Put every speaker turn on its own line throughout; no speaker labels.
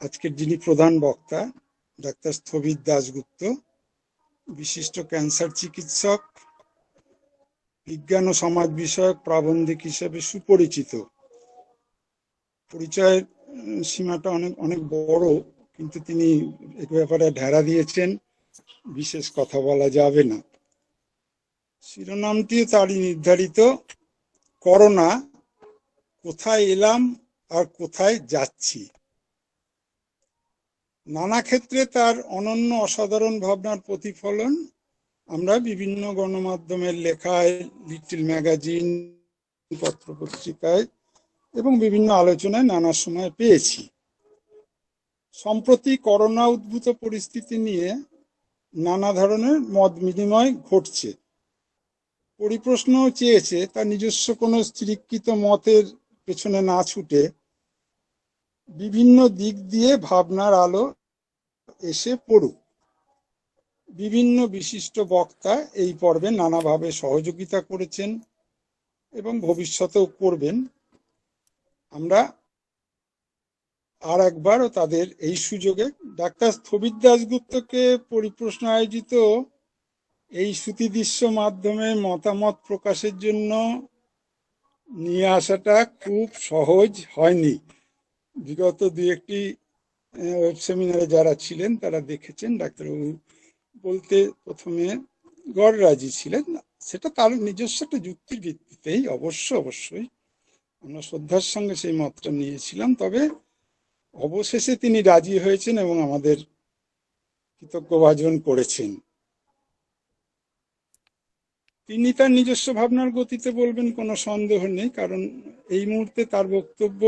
আজকের যিনি প্রধান বক্তা ডাক্তার স্থবির দাশগুপ্ত, বিশিষ্ট ক্যান্সার চিকিৎসক, বিজ্ঞান ও সমাজ বিষয়ক প্রাবন্ধিক হিসেবে সুপরিচিত। পরিচয়ের সীমাটা অনেক অনেক বড়, কিন্তু তিনি এ ব্যাপারে ঢেরা দিয়েছেন, বিশেষ কথা বলা যাবে না। শিরোনামটিও তারই নির্ধারিত, করোনা, কোথায় এলাম আর কোথায় যাচ্ছি। নানা ক্ষেত্রে তার অনন্য অসাধারণ ভাবনার প্রতিফলন আমরা বিভিন্ন গণমাধ্যমের লেখায়, লিটল ম্যাগাজিন, পত্রপত্রিকায় এবং বিভিন্ন আলোচনায় নানা সময় পেয়েছি। সম্প্রতি করোনা উদ্ভূত পরিস্থিতি নিয়ে নানা ধরনের মত বিনিময় ঘটছে। পরিপ্রশ্নও চেয়েছে তার নিজস্ব কোনো স্থিরীকৃত মতের পেছনে না ছুটে বিভিন্ন দিক দিয়ে ভাবনার আলো এসে পড়ুক। বিভিন্ন বিশিষ্ট বক্তা এই পর্বে নানাভাবে সহযোগিতা করেছেন এবং ভবিষ্যতেও করবেন। আমরা আর একবারও তাদের এই সুযোগে ডাক্তার স্থবির দাশগুপ্তকে পরিপ্রশ্ন আয়োজিত এই শ্রুতিদৃশ্য মাধ্যমে মতামত প্রকাশের জন্য নিয়ে আসাটা খুব সহজ হয়নি। বিগত দুই একটি ওয়েব সেমিনারে যারা ছিলেন তারা দেখেছেন ডাক্তারবাবু বলতে প্রথমে গড়রাজি ছিলেন, সেটা তার নিজস্ব একটা যুক্তির ভিত্তিতেই অবশ্যই আমরা শ্রদ্ধার সঙ্গে সেই মতটা নিয়েছিলাম। তবে অবশেষে তিনি রাজি হয়েছেন এবং আমাদের কৃতজ্ঞভাজন করেছেন। তিনি তার নিজস্ব ভাবনার গতিতে বলবেন, কোনো সন্দেহ নেই, কারণ এই মুহূর্তে তার বক্তব্য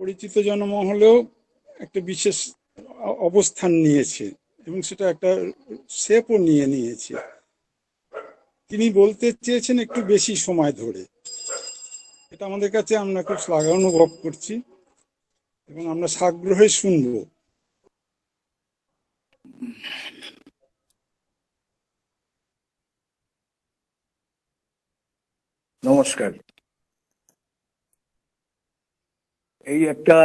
পরিচিত জনমহলেও একটা বিশেষ অবস্থান নিয়েছে এবং সেটা একটা শেপও নিয়েছে। তিনি বলতে চেয়েছেন একটু বেশি সময় ধরে, এটা আমাদের কাছে আমরা খুব শ্লাঘা অনুভব করছি এবং আমরা সাগ্রহে শুনব।
নমস্কার। এই একটা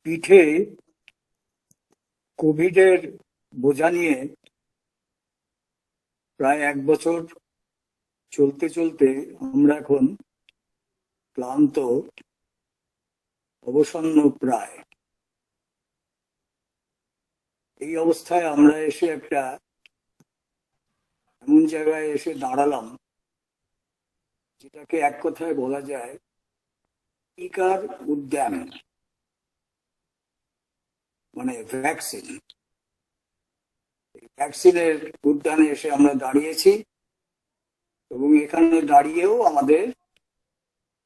পিঠে কোভিডের বোঝা নিয়ে প্রায় 1 বছর চলতে চলতে আমরা এখন ক্লান্ত, অবসন্ন প্রায়। এই অবস্থায় আমরা এসে একটা এমন জায়গায় এসে দাঁড়ালাম যেটাকে এক কথায় বলা যায় টিকার উদ্যান, মানে ভ্যাকসিন। ভ্যাকসিনের উদ্যানে এসে আমরা দাঁড়িয়েছি এবং এখানে দাঁড়িয়েও আমাদের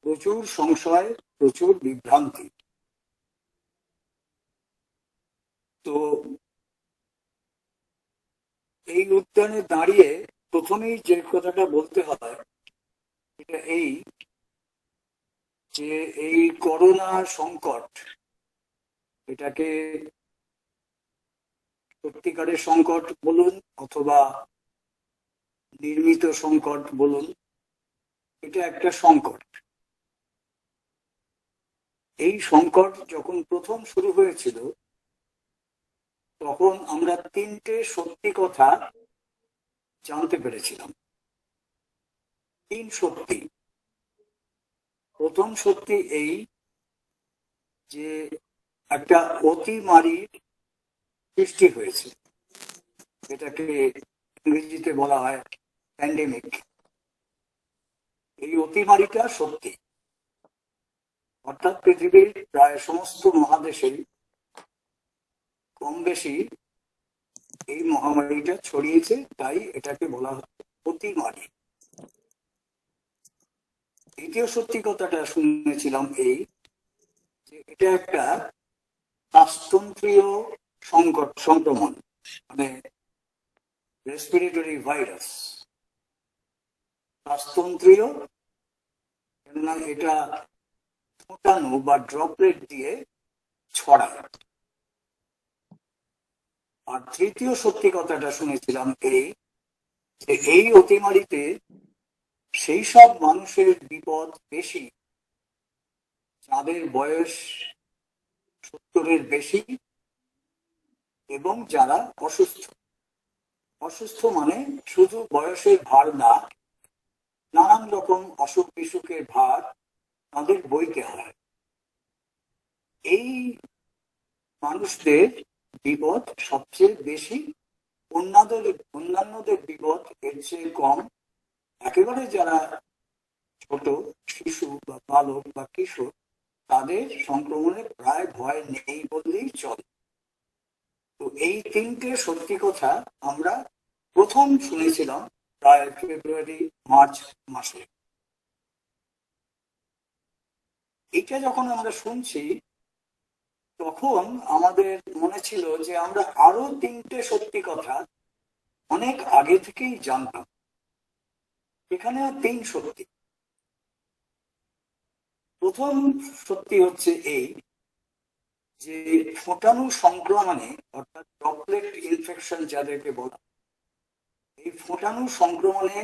প্রচুর সংশয়, প্রচুর বিভ্রান্তি। তো এই উদ্যানে দাঁড়িয়ে প্রথমেই যে কথাটা বলতে হয় এটা এই যে এই করোনা সংকট, এটাকে সত্যিকারের সংকট বলুন অথবা নির্মিত সংকট বলুন, এটা একটা সংকট। এই সংকট যখন প্রথম শুরু হয়েছিল তখন আমরা 3টে সত্যি কথা জানতে পেরেছিলাম। 3 সত্যি। প্রথম সত্যি এই যে একটা অতিমারীর সৃষ্টি হয়েছে, এটাকে ইংরেজিতে বলা হয় প্যান্ডেমিক। এই অতিমারীটা সত্যি, অর্থাৎ পৃথিবীর প্রায় সমস্ত মহাদেশেই কম বেশি এই মহামারীটা ছড়িয়েছে, তাই এটাকে বলা হয় অতিমারী। দ্বিতীয় সত্যি কথাটা শুনেছিলাম এই যে এটা একটা শ্বাসতন্ত্রীয় সংক্রমণ, মানে রেসপিরেটরি ভাইরাস। শ্বাসতন্ত্রীয়, কেননা এটা ফোটানো বা ড্রপলেট দিয়ে ছড়ায়। আর তৃতীয় সত্যি কথাটা শুনেছিলাম এই যে এই অতিমারীতে সেই সব মানুষের বিপদ বেশি যাদের বয়স 70-এর বেশি এবং যারা অসুস্থ। অসুস্থ মানে শুধু বয়সের ভার না, নানান রকম অসুখ বিসুখের ভার তাদের বইতে হয়। এই মানুষদের বিপদ সবচেয়ে বেশি, অন্যান্যদের বিপদ এর চেয়ে কম। একেবারে যারা ছোট শিশু বা বালক বা কিশোর, তাদের সংক্রমণের প্রায় ভয় নেই বললেই চলে। তো এই তিনটে সত্যি কথা আমরা প্রথম শুনেছিলাম প্রায় ফেব্রুয়ারি মার্চ মাসে। এটা যখন আমরা শুনছি তখন আমাদের মনে ছিল যে আমরা আরো তিনটে সত্যি কথা অনেক আগে থেকেই জানতাম। এখানে তিন সত্যি। প্রথম সত্যি হচ্ছে এই যে ফোঁটাণু সংক্রমণে, অর্থাৎ ড্রপলেট ইনফেকশন যাদেরকে বলা, এই ফোঁটাণু সংক্রমণে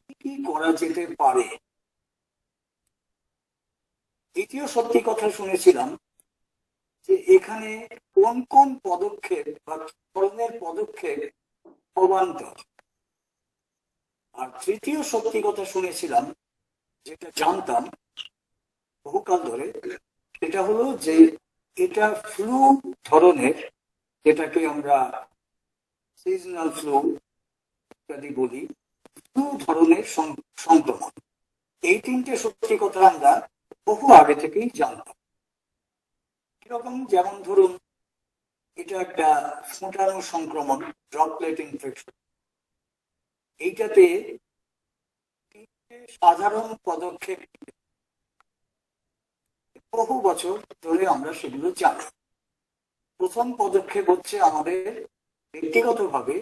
কি কি করা যেতে পারে। দ্বিতীয় সত্যি কথা শুনেছিলাম যে এখানে কোন কোন পদক্ষেপ বা ধরনের পদক্ষেপ অবান্তর। আর তৃতীয় সত্যি কথা শুনেছিলাম, যেটা জানতাম বহুকাল ধরে, সেটা হলো যে এটা ফ্লু ধরনের, যেটাকে আমরা সিজনাল ফ্লু ইত্যাদি বলি, ফ্লু ধরনের সংক্রমণ। এই তিনটে সত্যি কথা আমরা বহু আগে থেকেই জানতাম। কিরকম? যেমন ধরুন, এটা একটা ফোঁটাণু সংক্রমণ, ড্রপলেট ইনফেকশন। এইটাতে সাধারণ পদক্ষেপ বহু বছর ধরে আমরা সেগুলো জানি। প্রথম পদক্ষেপ হচ্ছে আমাদের ব্যক্তিগতভাবে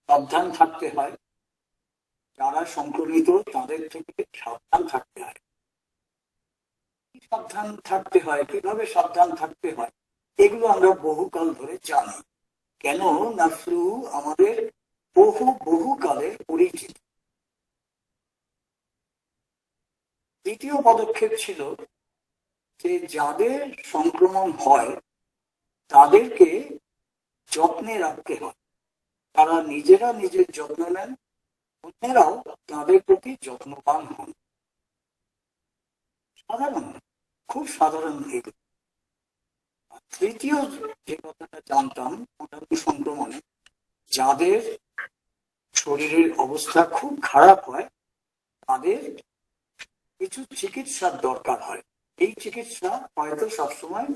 সাবধান থাকতে হয়। যারা সংক্রমিত তাদের থেকে সাবধান থাকতে হয়। সাবধান থাকতে হয়, কিভাবে সাবধান থাকতে হয়, এগুলো আমরা বহুকাল ধরে জানি। কেন না, ফ্লু আমাদের বহুকালের পরিচিত। দ্বিতীয় পদক্ষেপ ছিল যে যাদের সংক্রমণ হয় তাদেরকে যত্নে রাখতে হয়। তারা নিজেরা নিজের যত্ন নেন, অন্যেরাও তাদের প্রতি যত্নবান হন। সাধারণ, খুব সাধারণ এগুলো। তৃতীয় যে কথাটা জানতাম ফোঁটাণু সংক্রমণে যাদের শরীরের অবস্থা খুব খারাপ হয় তাদের কিছু চিকিৎসার দরকার হয়। এই চিকিৎসা হয়তো সবসময়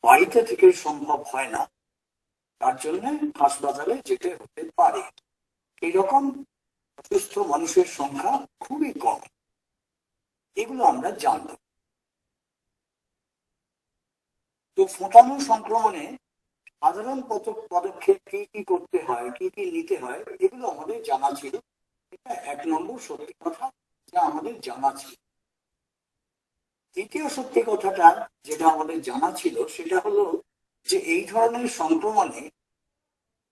বাড়িতে থেকে সম্ভব হয় না, তার জন্য হাসপাতালে যেতে হতে পারে। এইরকম অসুস্থ মানুষের সংখ্যা খুবই কম। এগুলো আমরা জানতাম। তো ফোঁটাণু সংক্রমণে সাধারণ পদক্ষেপ কি কি করতে হয়, কি কি নিতে হয়, এগুলো আমাদের জানা ছিল। এটা 1 নম্বর সত্যি কথা, যা আমাদের জানা ছিল। দ্বিতীয় সত্যি কথাটা যেটা আমাদের জানা ছিল সেটা হলো যে এই ধরনের সংক্রমণে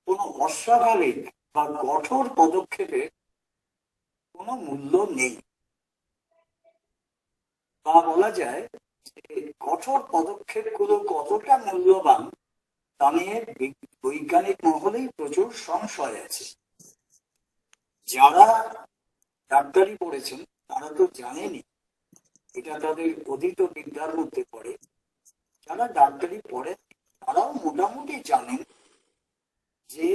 কোনো অস্বাভাবিক বা কঠোর পদক্ষেপের কোনো মূল্য নেই। বা বলা যায় যে কঠোর পদক্ষেপগুলো কতটা মূল্যবান তা নিয়ে বৈজ্ঞানিক মহলেই প্রচুর সংশয় আছে। যারা ডাক্তারি পড়েছেন তারা তো জানেনই, এটা তাদের অধীত বিদ্যার মধ্যে পড়ে। যারা ডাক্তারি পড়েন তারাও মোটামুটি জানেন যে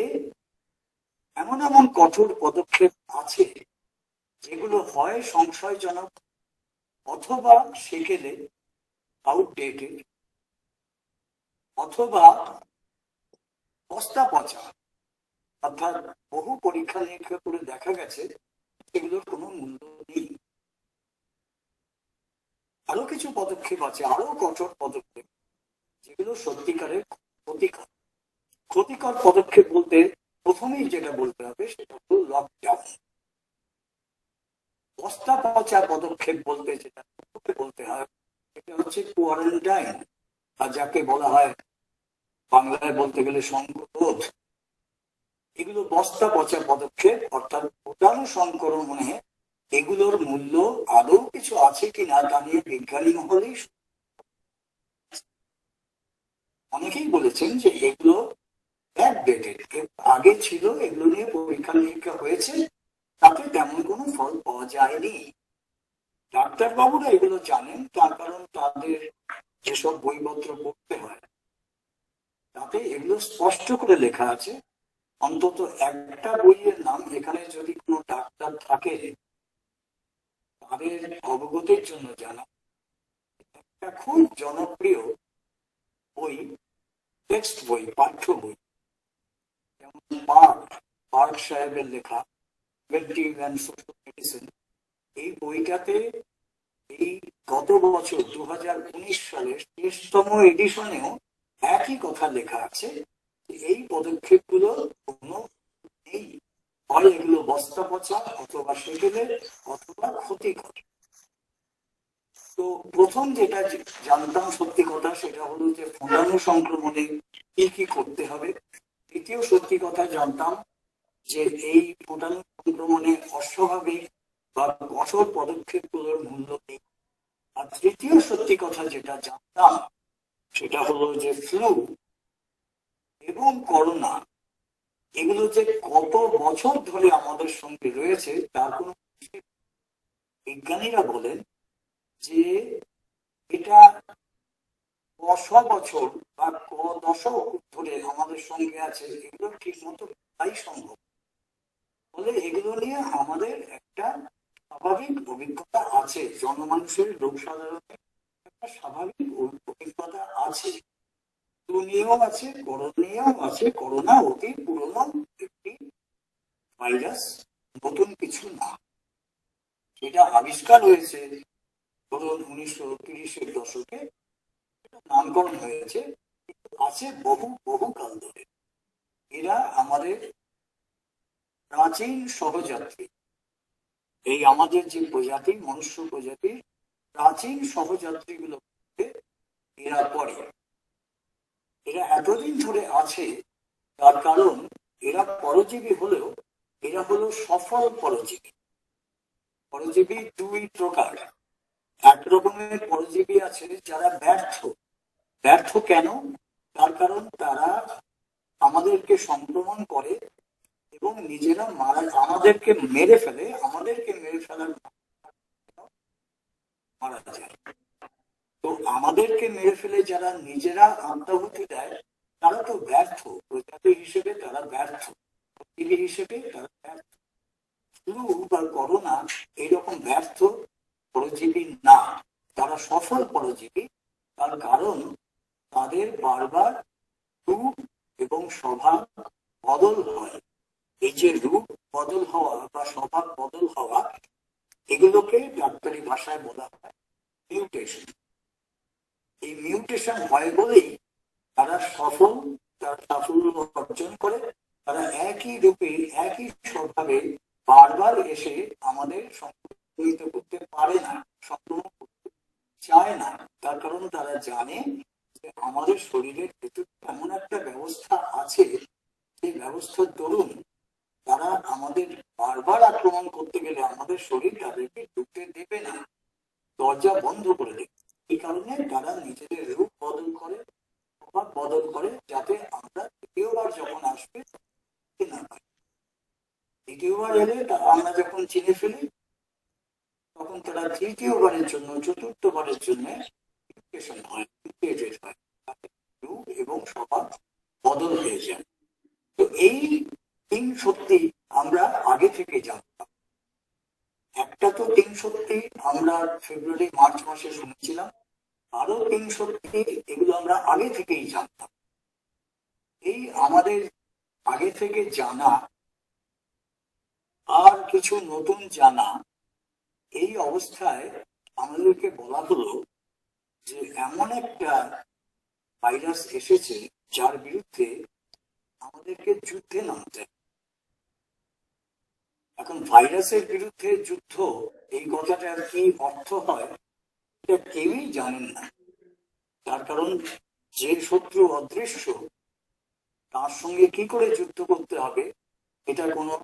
এমন এমন কঠোর পদক্ষেপ আছে যেগুলো হয় সংশয়জনক, অথবা সেকেলে আউটডেটেড, অথবা বস্তা পচা। অর্থাৎ বহু পরীক্ষা নিরীক্ষা করে দেখা গেছে এগুলোর কোনো মূল্য নেই। আরো কিছু পদক্ষেপ আছে, আরো কঠোর পদক্ষেপ, যেগুলো সত্যিকারের ক্ষতিকর। ক্ষতিকর পদক্ষেপ বলতে প্রথমেই যেটা বলতে হবে সেটা হলো লকডাউন। বস্তা পচা পদক্ষেপ বলতে যেটা বলতে হয় সেটা হচ্ছে কোয়ারেন্টাইন, আর যাকে বলা হয় বাংলায় বলতে গেলে সংঘরোধ। এগুলো বস্তা পচা পদক্ষেপ, অর্থাৎ ফোঁটাণু সংক্রমণে এগুলোর মূল্য আদৌ কিছু আছে কিনা তা নিয়ে বিজ্ঞানী মহলেই বলেছেন যে এগুলো ব্যাকডেটেড, আগে ছিল, এগুলো নিয়ে পরীক্ষা নিরীক্ষা হয়েছে, তাতে তেমন কোনো ফল পাওয়া যায়নি। ডাক্তারবাবুরা এগুলো জানেন, তার কারণ তাদের যেসব বইপত্র পড়তে হয় তাতে এগুলো স্পষ্ট করে লেখা আছে। অন্তত একটা বইয়ের নাম এখানে যদি কোনো ডাক্তার থাকে তাদের অবগতির জন্য জানা, একটা খুব জনপ্রিয় বই, টেক্সট বই, পাঠ্য বই, যেমন পার্ক সাহেবের লেখা প্রিভেন্টিভ অ্যান্ড সোশ্যাল মেডিসিন। এই বইটাতে এই গত বছর 2019 সালের 30তম এডিশনেও একই কথা লেখা আছে, এই পদক্ষেপগুলো কোনো নেই, হয় এগুলো বস্তা পচা অথবা সেকেলে অথবা ক্ষতিকর। তো প্রথম যেটা জানতাম সত্যি কথা সেটা হলো যে ফোঁটাণু সংক্রমণে কি কি করতে হবে। দ্বিতীয় সত্যি কথা জানতাম যে এই ফোঁটাণু সংক্রমণে অস্বাভাবিক বা কঠোর পদক্ষেপগুলোর মূল্য নেই। আর তৃতীয় সত্যি কথা যেটা জানতাম সেটা হলো যে ফ্লু এবং করোনা এগুলো যে কত বছর ধরে আমাদের সঙ্গে রয়েছে তার কোনো বিজ্ঞানীরা বলেন যে এটা শ বছর বা দশক ধরে আমাদের সঙ্গে আছে, এগুলো ঠিক মতো তাই সম্ভব। ফলে এগুলো নিয়ে আমাদের একটা স্বাভাবিক অভিজ্ঞতা আছে, জনমানুষের রোগ সাধারণের একটা স্বাভাবিক অভিজ্ঞতা আছে। ফ্লু নিয়েও আছে, করোনা নিয়েও আছে। করোনা অতি পুরনো একটি ভাইরাস, নতুন কিছু না। এটা আবিষ্কার হয়েছে ধরুন 1930-এর দশকে, নামকরণ হয়েছে, আছে বহু বহু কাল ধরে। এরা আমাদের প্রাচীন সহযাত্রী। এই আমাদের যে প্রজাতি, মনুষ্য প্রজাতির প্রাচীন সহযাত্রী গুলো এরা পড়ে। এরা এতদিন ধরে আছে তার কারণ এরা পরজীবী হলেও এরা হলো সফল পরজীবী। পরজীবী দুই প্রকার। এক রকমের পরজীবী আছে যারা ব্যর্থ। ব্যর্থ কেন? তার কারণ তারা আমাদেরকে সংক্রমণ করে এবং নিজেরা আমাদেরকে মেরে ফেলে, আমাদেরকে মেরে ফেলার মারা যায়। তো আমাদেরকে মেরে ফেলে যারা নিজেরা আত্মাহুতি দেয় তারা তো ব্যর্থ, প্রজাতি হিসেবে তারা ব্যর্থ, পৃথিবী হিসেবে তারা ব্যর্থ। ফ্লু বা করোনা এইরকম ব্যর্থ পরজীবী না, তারা সফল পরজীবী। তার কারণ তাদের বারবার রূপ এবং স্বভাব বদল হয়। এই যে রূপ বদল হওয়া বা স্বভাব বদল হওয়া, এগুলোকে ডাক্তারি ভাষায় বলা হয় মিউটেশন। এই মিউটেশন হয় বলেই তারা সাফল্য অর্জন করে। তারা একই রূপে একই স্বভাবে বারবার এসে আমাদের সংক্রমিত করতে পারে না, সংক্রমণ করতে চায় না। তার কারণ তারা জানে যে আমাদের শরীরের ভেতরে এমন একটা ব্যবস্থা আছে, সেই ব্যবস্থার দরুন তারা আমাদের বারবার আক্রমণ করতে গেলে আমাদের শরীর তাদেরকে ঢুকতে দেবে না, দরজা বন্ধ করে দেবে। এই কারণে তারা নিজেদের রূপ বদল করে, স্বভাব বদল করে, যাতে আমরা দ্বিতীয়বার যখন আসবে না পাই। দ্বিতীয়বার এলে আমরা যখন চিনে ফেলি তখন তারা তৃতীয়বারের জন্য, চতুর্থবারের জন্য হয়, রূপ এবং স্বভাব বদল হয়ে যায়। তো এই তিন সত্যি আমরা আগে থেকে জানতাম। একটা তো তিন সত্যি আমরা ফেব্রুয়ারি মার্চ মাসে শুনেছিলাম, আরো তিন সত্যি এগুলো আমরা আগে থেকেই জানতাম। এই আমাদের আগে থেকে জানা আর কিছু নতুন জানা, এই অবস্থায় আমাদেরকে বলা হলো যে এমন একটা ভাইরাস এসেছে যার বিরুদ্ধে আমাদেরকে যুদ্ধে নামতে। এখন ভাইরাসের বিরুদ্ধে যুদ্ধ, এই কথাটার কি অর্থ হয় এটা কেউই জানেন না। তার কারণ যে শত্রু অদৃশ্য, তার সঙ্গে কি করে যুদ্ধ করতে হবে এটা কোনো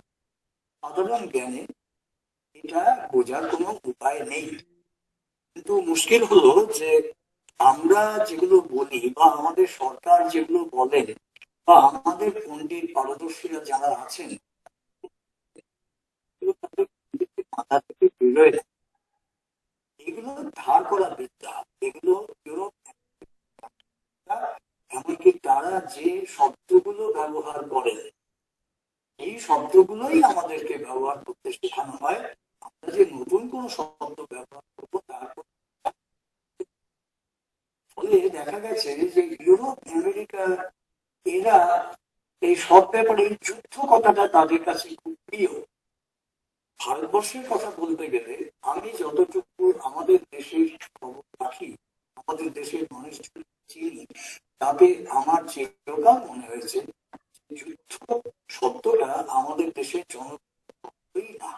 সাধারণ জ্ঞানে এটা বোঝার কোনো উপায় নেই। কিন্তু মুশকিল হলো যে আমরা যেগুলো বলি বা আমাদের সরকার যেগুলো বলেন বা আমাদের পণ্ডিত পারদর্শীরা যারা আছেন, এগুলো তাদের মাথা থেকে বেরোয় না। এগুলো ধার করা বিদ্যা, এগুলো ইউরোপ, এমনকি তারা যে শব্দগুলো ব্যবহার করেন, এই শব্দগুলোই আমাদেরকে ব্যবহার করতে শেখানো হয়। আমরা যে নতুন কোন শব্দ ব্যবহার করবো তারপর, ফলে দেখা গেছে যে ইউরোপ, আমেরিকা, এরা এই সব ব্যাপারে যুদ্ধ কথাটা তাদের কাছে খুব প্রিয়। ভারতবর্ষের কথা বলতে গেলে আমি যতটুকু আমাদের দেশের খবর রাখি, আমাদের দেশের মানুষজন চিনি, তাতে আমার চিরকাল মনে হয়েছে যুদ্ধ শব্দটা আমাদের দেশের জনপ্রিয় না,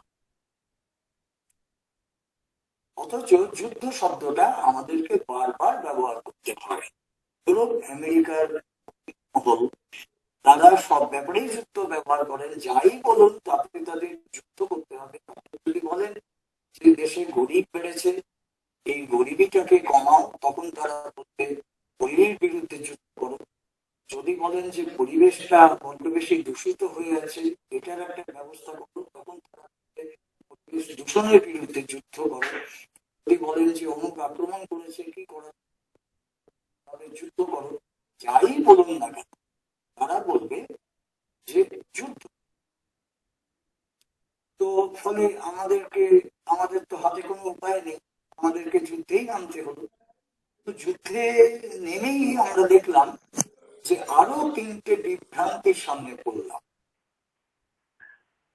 অথচ যুদ্ধ শব্দটা আমাদেরকে বারবার ব্যবহার করতে হয়। ইউরোপ, আমেরিকার মহল, তারা সব ব্যাপারেই যুদ্ধ ব্যবহার করেন। যাই বলুন তাতে তাদের যুদ্ধ করতে হবে। যদি বলেন যে দেশে গরিব বেড়েছে, এই গরিবিটাকে কমাও, তখন তারা বলবে গরিবের বিরুদ্ধে যুদ্ধ করো। যদি বলেন যে পরিবেশটা বড্ড বেশি দূষিত হয়ে আছে, এটার একটা ব্যবস্থা করো, তখন তারা বলবে পরিবেশ দূষণের বিরুদ্ধে যুদ্ধ করো। যদি বলেন যে অমুক আক্রমণ করেছে, কি করা, তাহলে যুদ্ধ করো। যাই বলুন না কেন, তারা বলবে যে যুদ্ধ। তো ফলে আমাদের তো হাতে কোনো উপায় নেই, আমাদেরকে যুদ্ধেই নামতে হলো। তো যুদ্ধে নেমেই আমরা দেখলাম যে আরো তিনটে বিভ্রান্তির সামনে পড়লাম।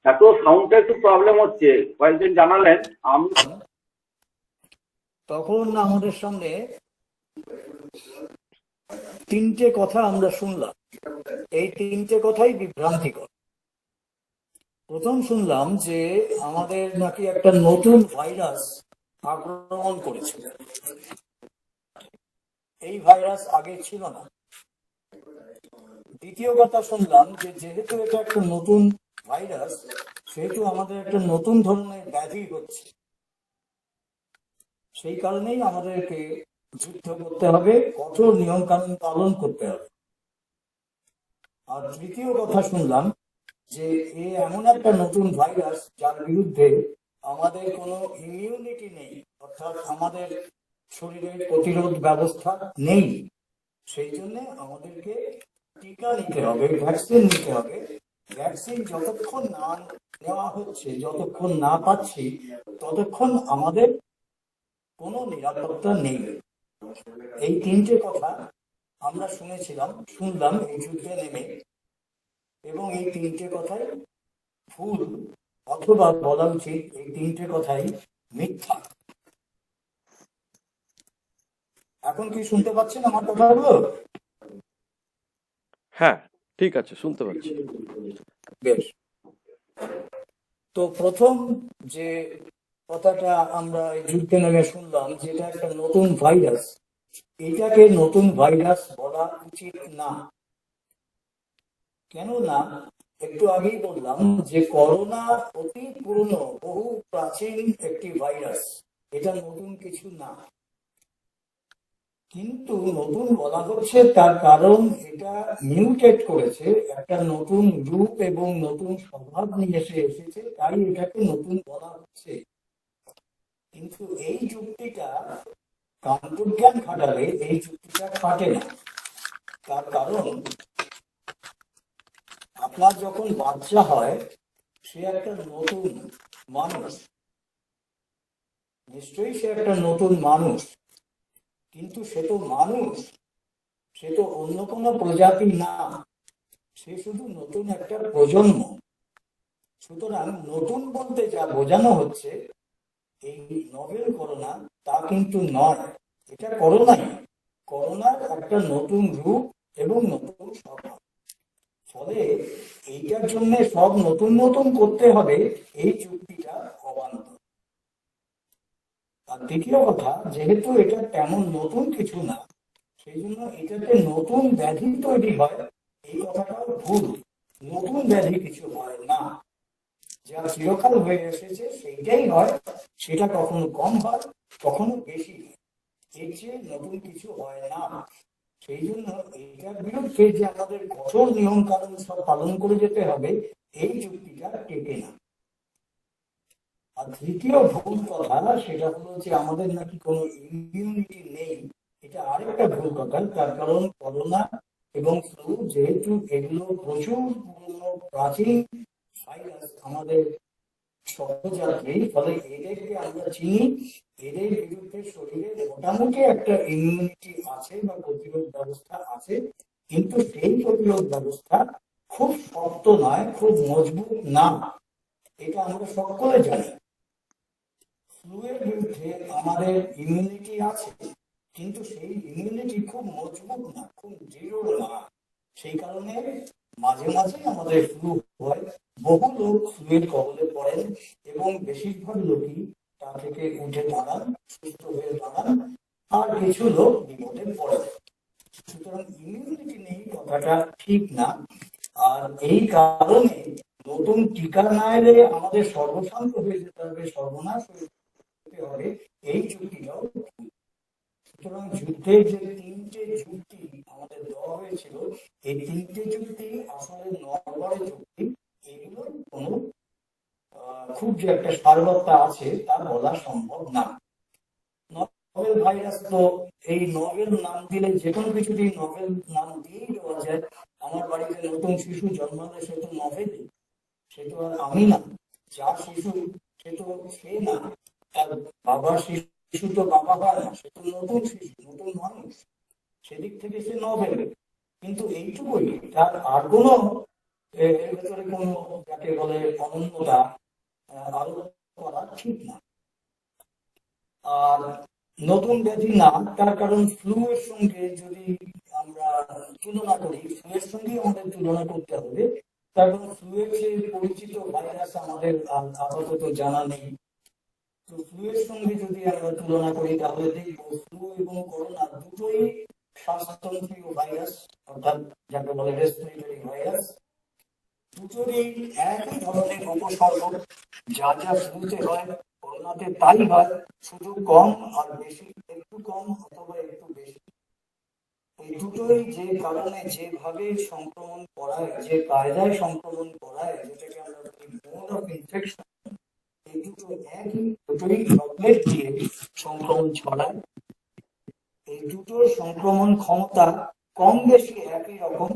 এত সাউন্ডটা একটু প্রবলেম হচ্ছে, কয়েকজন জানালেন। আমি
তখন আমাদের সামনে তিনটে কথা আমরা শুনলাম, এই তিনটে কথাই বিভ্রান্তিকর। প্রথম শুনলাম যে আমাদের নাকি একটা নতুন ভাইরাস আক্রমণ করেছে, এই ভাইরাস আগে ছিল না। দ্বিতীয় কথা শুনলাম যে যেহেতু এটা একটা নতুন ভাইরাস, সেহেতু আমাদের একটা নতুন ধরনের ব্যাধি হচ্ছে, সেই কারণেই আমাদেরকে যুদ্ধ করতে হবে, কঠোর নিয়ম কানুন পালন করতে হবে। আর তৃতীয় কথা শুনলাম যে এমন একটা নতুন ভাইরাস যার বিরুদ্ধে আমাদের কোনো ইমিউনিটি নেই, অর্থাৎ আমাদের শরীরের প্রতিরোধ ব্যবস্থা নেই। সেই জন্য আমাদেরকে টিকা নিতে হবে, ভ্যাকসিন নিতে হবে। ভ্যাকসিন যতক্ষণ না নেওয়া হচ্ছে, যতক্ষণ না পাচ্ছি, ততক্ষণ আমাদের কোনো নিরাপত্তা নেই। এই তিনটে কথা আমরা শুনলাম এই যুদ্ধে নেমে, এবং এই তিনটে কথাই ভুল, অথবা বলা উচিত এই তিনটে কথাই মিথ্যা। এখন কি শুনতে পাচ্ছেন আমার কথাগুলো?
হ্যাঁ, ঠিক আছে, শুনতে পাচ্ছি।
বেশ। তো প্রথম যে কথাটা আমরা এই যুদ্ধে নেমে শুনলাম, যেটা একটা নতুন ভাইরাস, এটাকে নতুন ভাইরাস বলা উচিত না। কেননা একটু আগেই বললাম যে করোনা অতি পুরনো, বহু প্রাচীন একটি ভাইরাস, এটা নতুন কিছু না। কিন্তু নতুন বলা হচ্ছে তার কারণ এটা মিউটেট করেছে, একটা নতুন রূপ এবং নতুন স্বভাব নিয়ে এসেছে, তাই এটাকে নতুন বলা হচ্ছে। কিন্তু এই যুক্তিটা কাণ্ডজ্ঞান খাটালে এই যুক্তিটা খাটে না। তার কারণ আপনার যখন বাচ্চা হয়, সে একটা নতুন মানুষ, নিশ্চয়ই সে একটা নতুন মানুষ, কিন্তু সে তো মানুষ, সে তো অন্য কোনো প্রজাতি না, সে শুধু নতুন একটা প্রজন্ম। সুতরাং নতুন বলতে যা বোঝানো হচ্ছে এই নভেল করোনা, তা কিন্তু নয়। এটা করোনাই, করোনার একটা নতুন রূপ এবং নতুন স্বভাব। ফলে এইটার জন্য সব নতুন নতুন করতে হবে, এই যুক্তিটা অবান্তর। আর দ্বিতীয় কথা, যেহেতু এটা তেমন নতুন কিছু না, সেই জন্য এটাতে নতুন ব্যাধি তৈরি হয়, এই কথাটাও ভুল। নতুন ব্যাধি কিছু হয় না, যা চিরকাল হয়ে এসেছে সেইটাই হয়। সেটা কখনো কম হয়, কখনো বেশি হয়। এর চেয়ে নতুন কিছু হয় না। সেই জন্য এটার বিরুদ্ধে যে আমাদের কঠোর নিয়ম কানুন সব পালন করে যেতে হবে, এই যুক্তিটা টেকে না। আর তৃতীয় ভুল কথা সেটা হলো যে আমাদের নাকি কোনো ইমিউনিটি নেই। এটা আরেকটা ভুল কথা। তার কারণ করোনা এবং ফ্লু যেহেতু এগুলো প্রচুর পুরনো প্রাচীন ভাইরাস, আমাদের সহযাত্রী, ফলে এদেরকে আমরা চিনি, এদের বিরুদ্ধে শরীরে মোটামুটি একটা ইমিউনিটি আছে বা প্রতিরোধ ব্যবস্থা আছে, কিন্তু সেই প্রতিরোধ ব্যবস্থা খুব শক্ত নয়, খুব মজবুত না। এটা আমরা সকলে জানি। ফ্লু এর বিরুদ্ধে আমাদের ইমিউনিটি আছে, কিন্তু সেই ইমিউনিটি খুব মজবুত না, খুব দৃঢ় না। সেই কারণে মাঝে মাঝে আমাদের ফ্লু হয়। বহু লোক ফ্লু এর কবলে পড়েন এবং বেশিরভাগ লোকই তা থেকে উঠে দাঁড়ান, সুস্থ হয়ে দাঁড়ান, আর কিছু লোক বিপদে পড়েন। সুতরাং ইমিউনিটি নেই কথাটা ঠিক না। আর এই কারণে নতুন টিকা না এলে আমাদের সর্বশান্ত হয়ে যেতে হবে, সর্বনাশ হতে হবে, এই যুক্তিটাও। সুতরাং যুদ্ধের যে তিনটে যুক্তি আমাদের দেওয়া হয়েছিল, এই তিনটে যুক্তি আসলে নরবরে যুক্তি। এগুলোর কোনো খুব যে একটা সারবত্তা আছে তা বলা সম্ভব না। নভেল ভাইরাস তো এই নভেল নাম দিলে যে কোনো কিছুতেই নভেল নাম দিয়েই দেওয়া যায়। আমার বাড়িতে নতুন শিশু জন্মালে সে তো নভেলই, সে তো আর আমি না। যার শিশু সে তো সে না, তার বাবার শিশু তো বাবা হয় না, সে তো নতুন শিশু, নতুন মানুষ, সেদিক থেকে সে নভেল। কিন্তু এইটুকুই, তার আর কোনো এর ভেতরে কোনো যাকে বলে অনন্যতা আরোপ করা ঠিক না। আর নতুন ব্যাধি না, তার কারণ ফ্লু এর সঙ্গে যদি আমরা তুলনা করি, ফ্লু এর সঙ্গে আমাদের তুলনা করতে হবে। তার কারণ ফ্লু এর যে পরিচিত ভাইরাস আমাদের আপাতত জানা নেই। তো ফ্লু এর সঙ্গে যদি আমরা তুলনা করি তাহলে দেখবো ফ্লু এবং করোনা দুটোই শ্বাসতন্ত্রীয় ভাইরাস, অর্থাৎ যাকে বলে রেসপিরেটরি ভাইরাস। দুটোরই একই ধরনের উপসর্গ। যা যা ফ্লুতে হয় করোনাতে তাই হয়, শুধু কম আর বেশি, একটু কম অথবা একটু বেশি। এই দুটোই যে কারণে যেভাবে সংক্রমণ করায়, যে কায়দায় সংক্রমণ করায়, যেটাকে আমরা বলি মোড অফ ইনফেকশন, এই দুটো একই, দুটোই ড্রপলেট দিয়ে সংক্রমণ ছড়ায়। এই দুটোর সংক্রমণ ক্ষমতা কম বেশি একই রকম।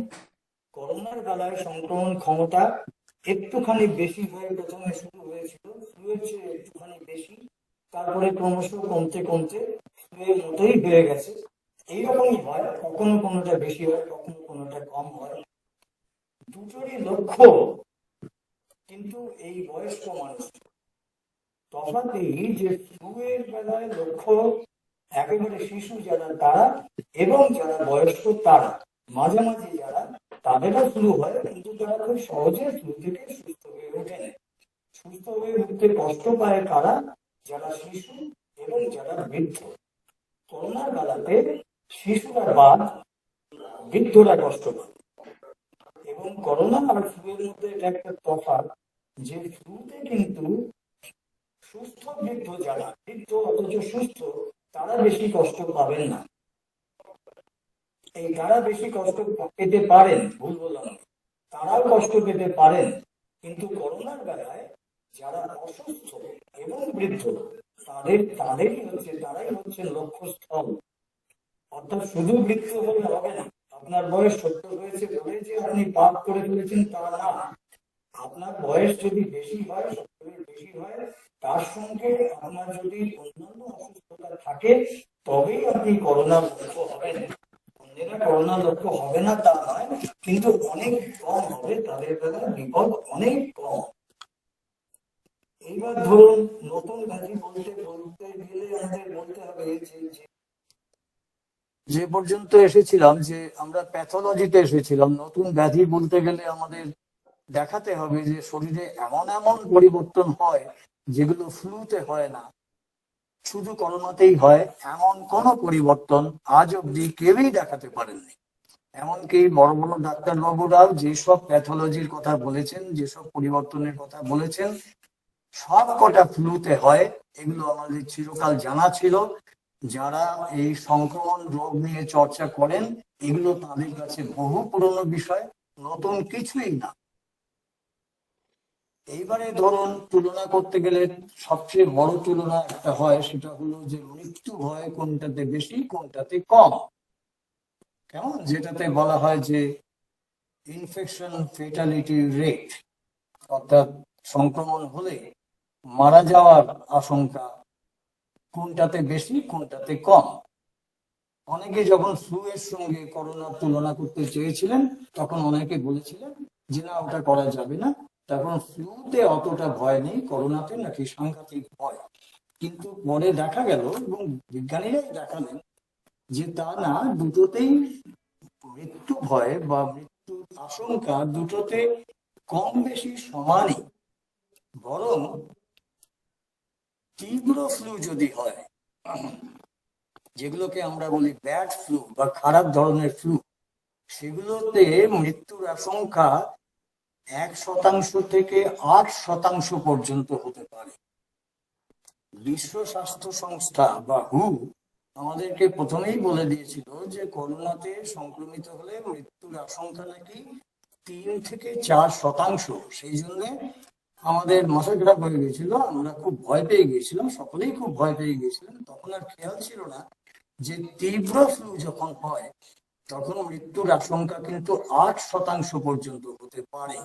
করোনার বেলায় সংক্রমণ ক্ষমতা একটুখানি বেশি হয়ে প্রথমে শুরু হয়েছিল, ফ্লু এর চেয়ে একটুখানি বেশি, তারপরে ক্রমশ কমতে কমতে ফ্লু এর মতোই হয়ে গেছে। এইরকমই হয়, কখনো কোনোটা বেশি হয়, কখনো কোনোটা কম হয়। দুটোরই লক্ষ্য কিন্তু এই বয়স্ক মানুষ। তফাৎ এই যে ফ্লু এর বেলায় লক্ষ্য একেবারে শিশু যারা তারা এবং যারা বয়স্ক তারা, মাঝামাঝি যারা, তাদেরও ফ্লু হয়, কিন্তু তারা খুব সহজে ফ্লু থেকে সুস্থ হয়ে ওঠেন। সুস্থ হয়ে উঠতে কষ্ট পায় কারা? যারা শিশু এবং যারা বৃদ্ধ। করোনার বেলাতে শিশুরা বাদ, বৃদ্ধরা কষ্ট পায়। এবং করোনা আর ফ্লু এর মধ্যে এটা একটা তফাৎ যে ফ্লুতে কিন্তু সুস্থ বৃদ্ধ যারা, বৃদ্ধ অথচ সুস্থ, তারা বেশি কষ্ট পাবেন না। এই তারা বেশি কষ্ট পেতে পারেন, ভুল বললাম, তারাও কষ্ট পেতে পারেন, কিন্তু করোনার বেলায় যারা অসুস্থ এবং বৃদ্ধ তারাই হচ্ছে লক্ষ্যস্থল। অর্থাৎ শুধু মৃত্যু হলে হবে না। আপনার বয়স 70 হয়েছে বলে যে আপনি পাপ করে ফেলেছেন তা না। আপনার বয়স যদি বেশি হয়, 70 বেশি হয়, তার সঙ্গে আপনার যদি অন্যান্য অসুস্থতা থাকে, তবেই আপনি করোনার লক্ষ্য হবেন। অন্যেরা করোনার লক্ষ্য হবে না তা নয়, কিন্তু অনেক কম হবে, তাদের বেলায় বিপদ অনেক কম। এইবার ধরুন নতুন ব্যাধি বলতে গেলে আমাদের বলতে হবে যে পর্যন্ত এসেছিলাম, যে আমরা প্যাথোলজিতে এসেছিলাম, নতুন ব্যাধি বলতে গেলে আমাদের দেখাতে হবে যে শরীরে এমন এমন পরিবর্তন হয় যেগুলো ফ্লুতে হয় না, শুধু করোনাতেই হয়। এমন কোন পরিবর্তন আজ অব্দি কেউই দেখাতে পারেননি। এমনকি বড় বড় ডাক্তারবাবুরাও যেসব প্যাথোলজির কথা বলেছেন, যেসব পরিবর্তনের কথা বলেছেন, সব কটা ফ্লুতে হয়। এগুলো আমাদের চিরকাল জানা ছিল, যারা এই সংক্রমণ রোগ নিয়ে চর্চা করেন, এগুলো তাদের কাছে বহু পুরনো বিষয়, নতুন কিছুই না। এইবারে ধরুন তুলনা করতে গেলে সবচেয়ে বড় তুলনা একটা হয়, সেটা হলো যে মৃত্যু ভয় কোনটাতে বেশি কোনটাতে কম। কেমন? যেটাতে বলা হয় যে ইনফেকশন ফেটালিটি রেট, অর্থাৎ সংক্রমণ হলে মারা যাওয়ার আশঙ্কা কোনটাতে বেশি কোনটাতে কম। অনেকে যখন ফ্লু এর সঙ্গে করোনার তুলনা করতে চেয়েছিলেন, তখন অনেকে বলেছিলেন যে না, ওটা করা যাবে না, তখন ফ্লুতে অতটা ভয় নেই, করোনাতে নাকি সাংঘাতিক ভয়। কিন্তু পরে দেখা গেল, এবং বিজ্ঞানীরাই দেখালেন, যে তা না, দুটোতেই মৃত্যু ভয় বা মৃত্যুর আশঙ্কা দুটোতে কম বেশি সমানই। বরং তীব্র ফ্লু যদি হয়, যেগুলোকে আমরা বলি ব্যাড ফ্লু বা খারাপ ধরনের ফ্লু, সেগুলোতে মৃত্যুর আশঙ্কা 1% থেকে 8% পর্যন্ত হতে পারে। বিশ্ব স্বাস্থ্য সংস্থা বা হু আমাদেরকে প্রথমেই বলে দিয়েছিল যে করোনাতে সংক্রমিত হলে মৃত্যুর আশঙ্কা নাকি 3 থেকে 4%। সেই জন্য আমাদের মাথা খারাপ হয়ে গেছিল, আমরা খুব ভয় পেয়ে গিয়েছিলাম, সকলেই খুব ভয় পেয়ে গিয়েছিলেন। তখন আর খেয়াল ছিল না যে তীব্র ফ্লু যখন হয়, তখন মৃত্যুর আশঙ্কা কিন্তু 8% পর্যন্ত হতে পারে।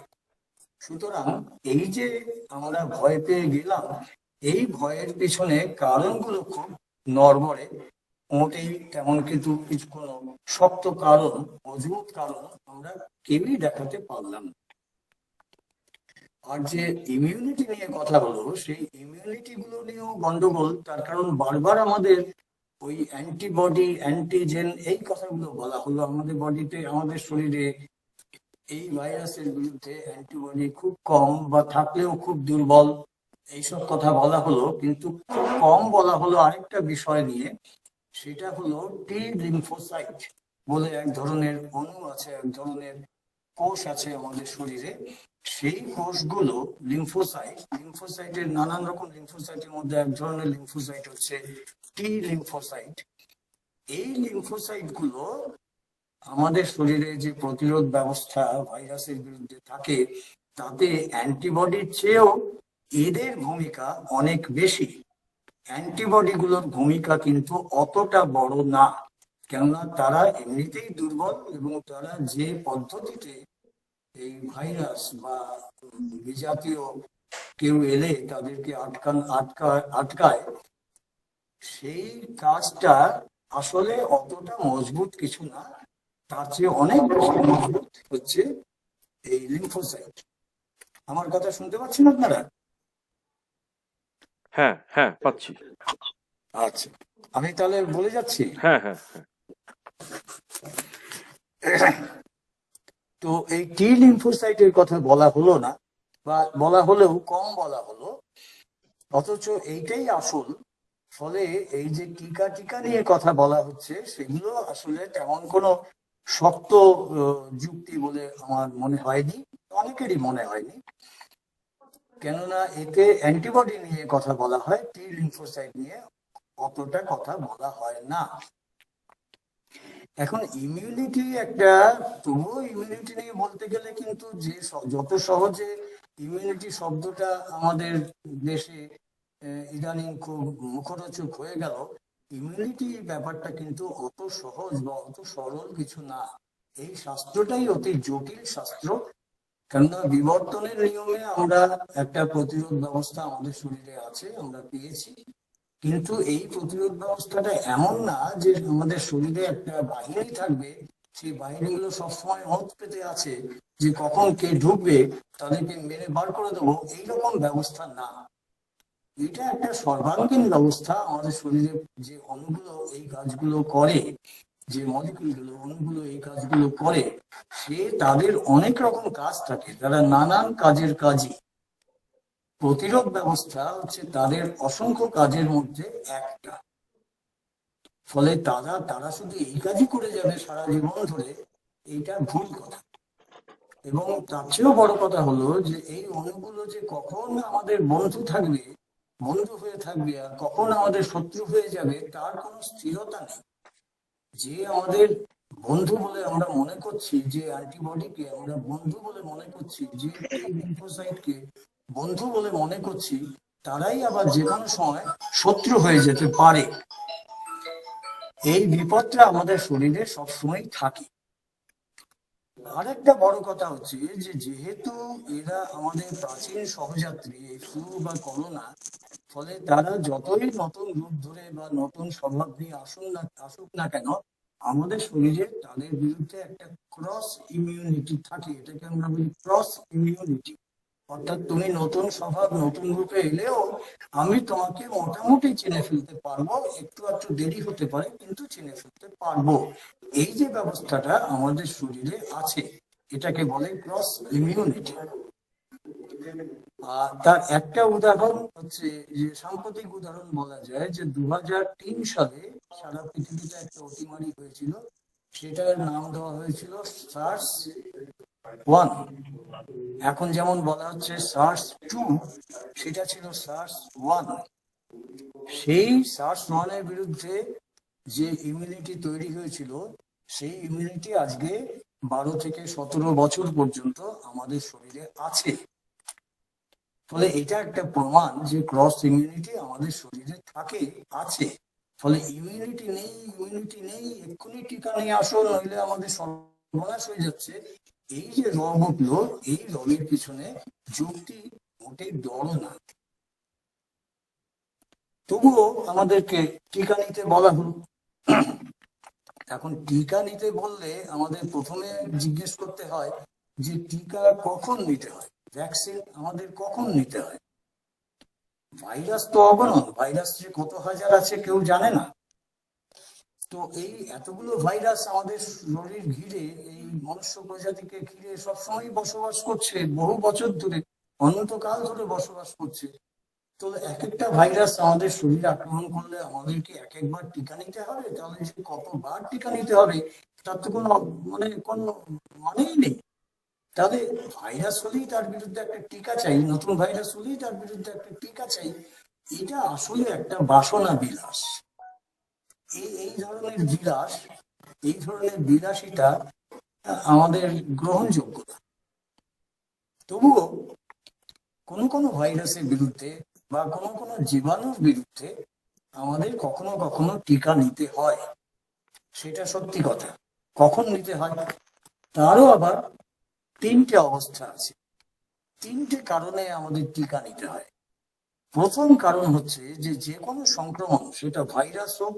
সুতরাং এই যে আমরা ভয় পেয়ে গেলাম, এই ভয়ের পিছনে কারণগুলো খুব নড়বড়ে, মোটেই তেমন কিন্তু কিছু কোনো শক্ত কারণ, মজবুত কারণ আমরা কেউই দেখাতে পারলাম না। আর যে ইমিউনিটি নিয়ে কথা হলো, সেই ইমিউনিটি গুলো নিয়েও গন্ডগোল। তার কারণ বারবার আমাদের ওই অ্যান্টিবডি, অ্যান্টিজেন, এই কথাগুলো বলা হলো। আমাদের বডিতে, আমাদের শরীরে এই ভাইরাসের বিরুদ্ধে অ্যান্টিবডি খুব কম, বা থাকলেও খুব দুর্বল, এইসব কথা বলা হলো। কিন্তু খুব কম বলা হলো আরেকটা বিষয় নিয়ে, সেটা হলো টি লিম্ফোসাইট বলে এক ধরনের অণু আছে, এক ধরনের কোষ আছে আমাদের শরীরে। সেই কোষগুলো লিম্ফোসাইটের নানান রকম লিম্ফোসাইটের মধ্যে এক ধরনের লিম্ফোসাইট হচ্ছে টি লিম্ফোসাইট। এই লিম্ফোসাইট গুলো আমাদের শরীরে যে প্রতিরোধ ব্যবস্থা ভাইরাসের বিরুদ্ধে থাকে, তাতে অ্যান্টিবডির চেয়েও এদের ভূমিকা অনেক বেশি। অ্যান্টিবডি গুলোর ভূমিকা কিন্তু অতটা বড় না, কেননা তারা এমনিতেই দুর্বল, এবং তারা যে পদ্ধতিতে এই ভাইরাস বা বিজাতীয় কেউ এলে তাদেরকে আটকায়, সেই কাজটা আসলে অতটা মজবুত কিছু না। তার চেয়ে অনেক বেশি মজবুত হচ্ছে এই লিম্ফোসাইট। আমার কথা শুনতে পাচ্ছেন আপনারা?
হ্যাঁ হ্যাঁ, পাচ্ছি।
আচ্ছা, আমি তাহলে বলে যাচ্ছি।
হ্যাঁ হ্যাঁ হ্যাঁ।
তো এই টি লিম্ফোসাইটের কথা বলা হলো না, বা বলা হলেও কম বলা হলো, অথচ এইটাই আসল। ফলে এই যে টিকা নিয়ে কথা বলা হচ্ছে, সেগুলো আসলে তেমন কোনো শক্ত যুক্তি বলে আমার মনে হয়নি, অনেকেরই মনে হয়নি। কেননা এতে অ্যান্টিবডি নিয়ে কথা বলা হয়, টি লিম্ফোসাইট নিয়ে অতটা কথা বলা হয় না। এখন ইমিউনিটি একটা, তবুও ইমিউনিটি নিয়ে বলতে গেলে কিন্তু যে যত সহজে ইমিউনিটি শব্দটা আমাদের দেশে ইদানিং খুব মুখরোচক হয়ে গেল, ইমিউনিটি ব্যাপারটা কিন্তু অত সহজ বা অত সরল কিছু না। এই শাস্ত্রটাই অতি জটিল শাস্ত্র। কেননা বিবর্তনের নিয়মে আমরা একটা প্রতিরোধ ব্যবস্থা আমাদের শরীরে আছে, আমরা পেয়েছি। কিন্তু এই প্রতিরোধ ব্যবস্থাটা এমন না যে আমাদের শরীরে একটা বাহিনী থাকবে, সেই বাহিনীগুলো সবসময় ওত পেতে আছে যে কখন কে ঢুকবে তাদেরকে মেরে বার করে দেবো, এইরকম ব্যবস্থা না। এটা একটা সর্বাঙ্গীন ব্যবস্থা। আমাদের শরীরে যে অণুগুলো এই কাজগুলো করে, যে মলিকুলগুলো, অণুগুলো এই কাজগুলো করে, সে তাদের অনেক রকম কাজ থাকে, তারা নানান কাজের কাজই। প্রতিরোধ ব্যবস্থা হচ্ছে তাদের অসংখ্য কাজের মধ্যে একটা। ফলে তারা শুধু এই কাজই করে যাবে সারা জীবন ধরে, এইটা ভুল কথা। এবং তার চেয়েও বড় কথা হলো যে এই অণুগুলো যে কখন আমাদের বন্ধু থাকবে বন্ধু হয়ে থাকবে আর কখন আমাদের শত্রু হয়ে যাবে তার কোনো স্থিরতা নেই। যে আমাদের বন্ধু বলে আমরা মনে করছি, যে অ্যান্টিবডিকে আমরা বন্ধু বলে মনে করছি, যে টি লিম্ফোসাইটকে বন্ধু বলে মনে করছি, তারাই আবার যে কোনো সময় শত্রু হয়ে যেতে পারে। এই বিপদটা আমাদের শরীরে সবসময় থাকে। আরেকটা বড় কথা হচ্ছে যে যেহেতু এরা আমাদের প্রাচীন সহযাত্রী, এই ফ্লু বা করোনা, ফলে তারা যতই নতুন রূপ ধরে বা নতুন স্বভাব নিয়ে আসুক না কেন, আমাদের শরীরে তাদের বিরুদ্ধে একটা ক্রস ইমিউনিটি থাকে। এটাকে আমরা বলি ক্রস ইমিউনিটি। অর্থাৎ তুমি নতুন স্বভাব নতুন রূপে এলেও আমি তোমাকে মোটামুটি চিনে ফেলতে পারবো, একটু একটু দেরি হতে পারে কিন্তু চিনে ফেলতে পারবো। এই যে ব্যবস্থাটা আমাদের শরীরে আছে, এটাকে বলে ক্রস ইমিউনিটি। তার একটা উদাহরণ হচ্ছে, যে সাম্প্রতিক উদাহরণ বলা যায় যে 2003 সালে সারা পৃথিবীতে একটা অতিমারি হয়েছিল, সেটার নাম দেওয়া হয়েছিল SARS-1। এখন যেমন বলা হচ্ছে SARS-2, সেটা ছিল SARS-1। সেই SARS-1 এর বিরুদ্ধে যে ইমিউনিটি তৈরি হয়েছিল, সেই ইমিউনিটি আজকে 12 থেকে 17 বছর পর্যন্ত আমাদের শরীরে আছে। ফলে এটা একটা প্রমাণ যে ক্রস ইমিউনিটি আমাদের শরীরে থাকে, আছে। ফলে ইমিউনিটি নেই, এক্ষুনি টিকা নিয়ে আসো নইলে আমাদের সর্বনাশ হয়ে যাচ্ছে, এই যে রোগ উঠলো, এই রোগের পিছনে যুক্তি মোটেই বড় না। তবুও আমাদেরকে টিকা নিতে বলা হলো। এখন টিকা নিতে বললে আমাদের প্রথমে জিজ্ঞেস করতে হয় যে টিকা কখন নিতে হয়, ভ্যাকসিন আমাদের কখন নিতে হয়। ভাইরাস তো অগণন, ভাইরাস যে কত হাজার আছে কেউ জানে না। তো এই এতগুলো ভাইরাস আমাদের শরীর ঘিরে, এই মনুষ্য প্রজাতিকে ঘিরে সবসময় বসবাস করছে, বহু বছর ধরে, অনন্তকাল ধরে বসবাস করছে। তো এক একটা ভাইরাস আমাদের শরীরে আক্রমণ করলে আমাদেরকে এক একবার টিকা নিতে হবে? তাহলে যে কতবার টিকা নিতে হবে তার তো কোনো মানেই নেই। তাহলে ভাইরাস হলেই তার বিরুদ্ধে একটা টিকা চাই, নতুন ভাইরাস হলেই তার বিরুদ্ধে একটা টিকা চাই। এটা আসলে একটা বাসনা বিলাস। এই ধরনের বিলাস, এই ধরনের বিলাসিতা আমাদের গ্রহণযোগ্য না। তবুও কোনো ভাইরাসের বিরুদ্ধে বা কোনো জীবাণুর বিরুদ্ধে আমাদের কখনো কখনো টিকা নিতে হয়, সেটা সত্যি কথা। কখন নিতে হয় তারও আবার 3টে অবস্থা আছে, 3টে কারণে আমাদের টিকা নিতে হয়। প্রথম কারণ হচ্ছে যে কোনো সংক্রমণ, সেটা ভাইরাস হোক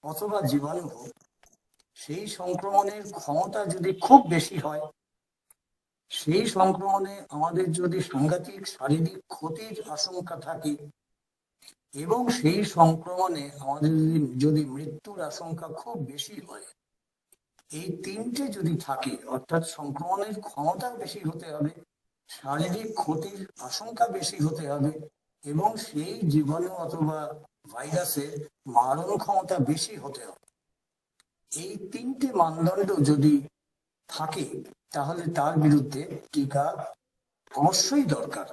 অথবা জীবাণু হোক, সেই সংক্রমণের ক্ষমতা যদি খুব বেশি হয়, সেই সংক্রমণে আমাদের যদি সাংঘাতিক শারীরিক ক্ষতির আশঙ্কা থাকে, এবং সেই সংক্রমণে আমাদের যদি মৃত্যুর আশঙ্কা খুব বেশি হয়, এই 3টে যদি থাকে, অর্থাৎ সংক্রমণের ক্ষমতা বেশি হতে হবে, শারীরিক ক্ষতির আশঙ্কা বেশি হতে হবে, এবং সেই জীবাণু অথবা ভাইরাসের মারণ ক্ষমতা বেশি হতে হবে, এই 3টে মানদণ্ড যদি থাকে তাহলে তার বিরুদ্ধে টিকা অবশ্যই দরকার।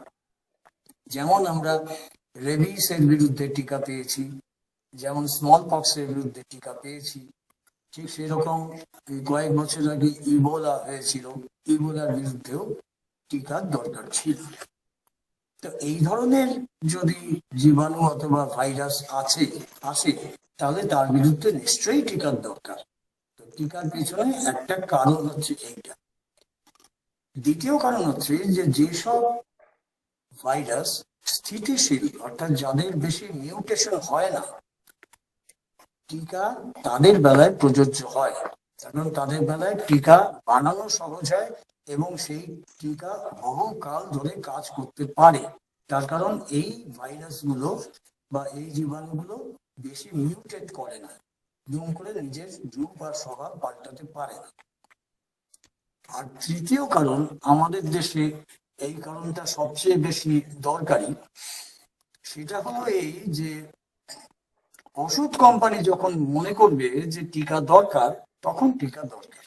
যেমন আমরা রেবিস এর বিরুদ্ধে টিকা পেয়েছি, যেমন স্মল পক্স এর বিরুদ্ধে টিকা পেয়েছি, ঠিক সেরকম কয়েক বছর আগে ইবোলা হয়েছিল, ইবোলার বিরুদ্ধেও টিকার দরকার ছিল। তো এই ধরনের যদি জীবাণু অথবা ভাইরাস আসে তাহলে তার বিরুদ্ধে নিশ্চয়ই টিকার দরকার। তো টিকার পিছনে একটা কারণ হচ্ছে এইটা। দ্বিতীয় কারণ হচ্ছে যেসব ভাইরাস স্থিতিশীল, অর্থাৎ যাদের বেশি মিউটেশন হয় না, টিকা তাদের বেলায় প্রযোজ্য হয়। কারণ তাদের বেলায় টিকা বানানো সহজ হয় এবং সেই টিকা বহুকাল ধরে কাজ করতে পারে। তার কারণ এই ভাইরাসগুলো বা এই জীবাণুগুলো বেশি মিউটেট করে না, দুম করে নিজের রূপ আর স্বভাব পাল্টাতে পারে না। আর তৃতীয় কারণ, আমাদের দেশে এই কারণটা সবচেয়ে বেশি দরকারি, সেটা হলো এই যে ওষুধ কোম্পানি যখন মনে করবে যে টিকা দরকার, তখন টিকা দরকার।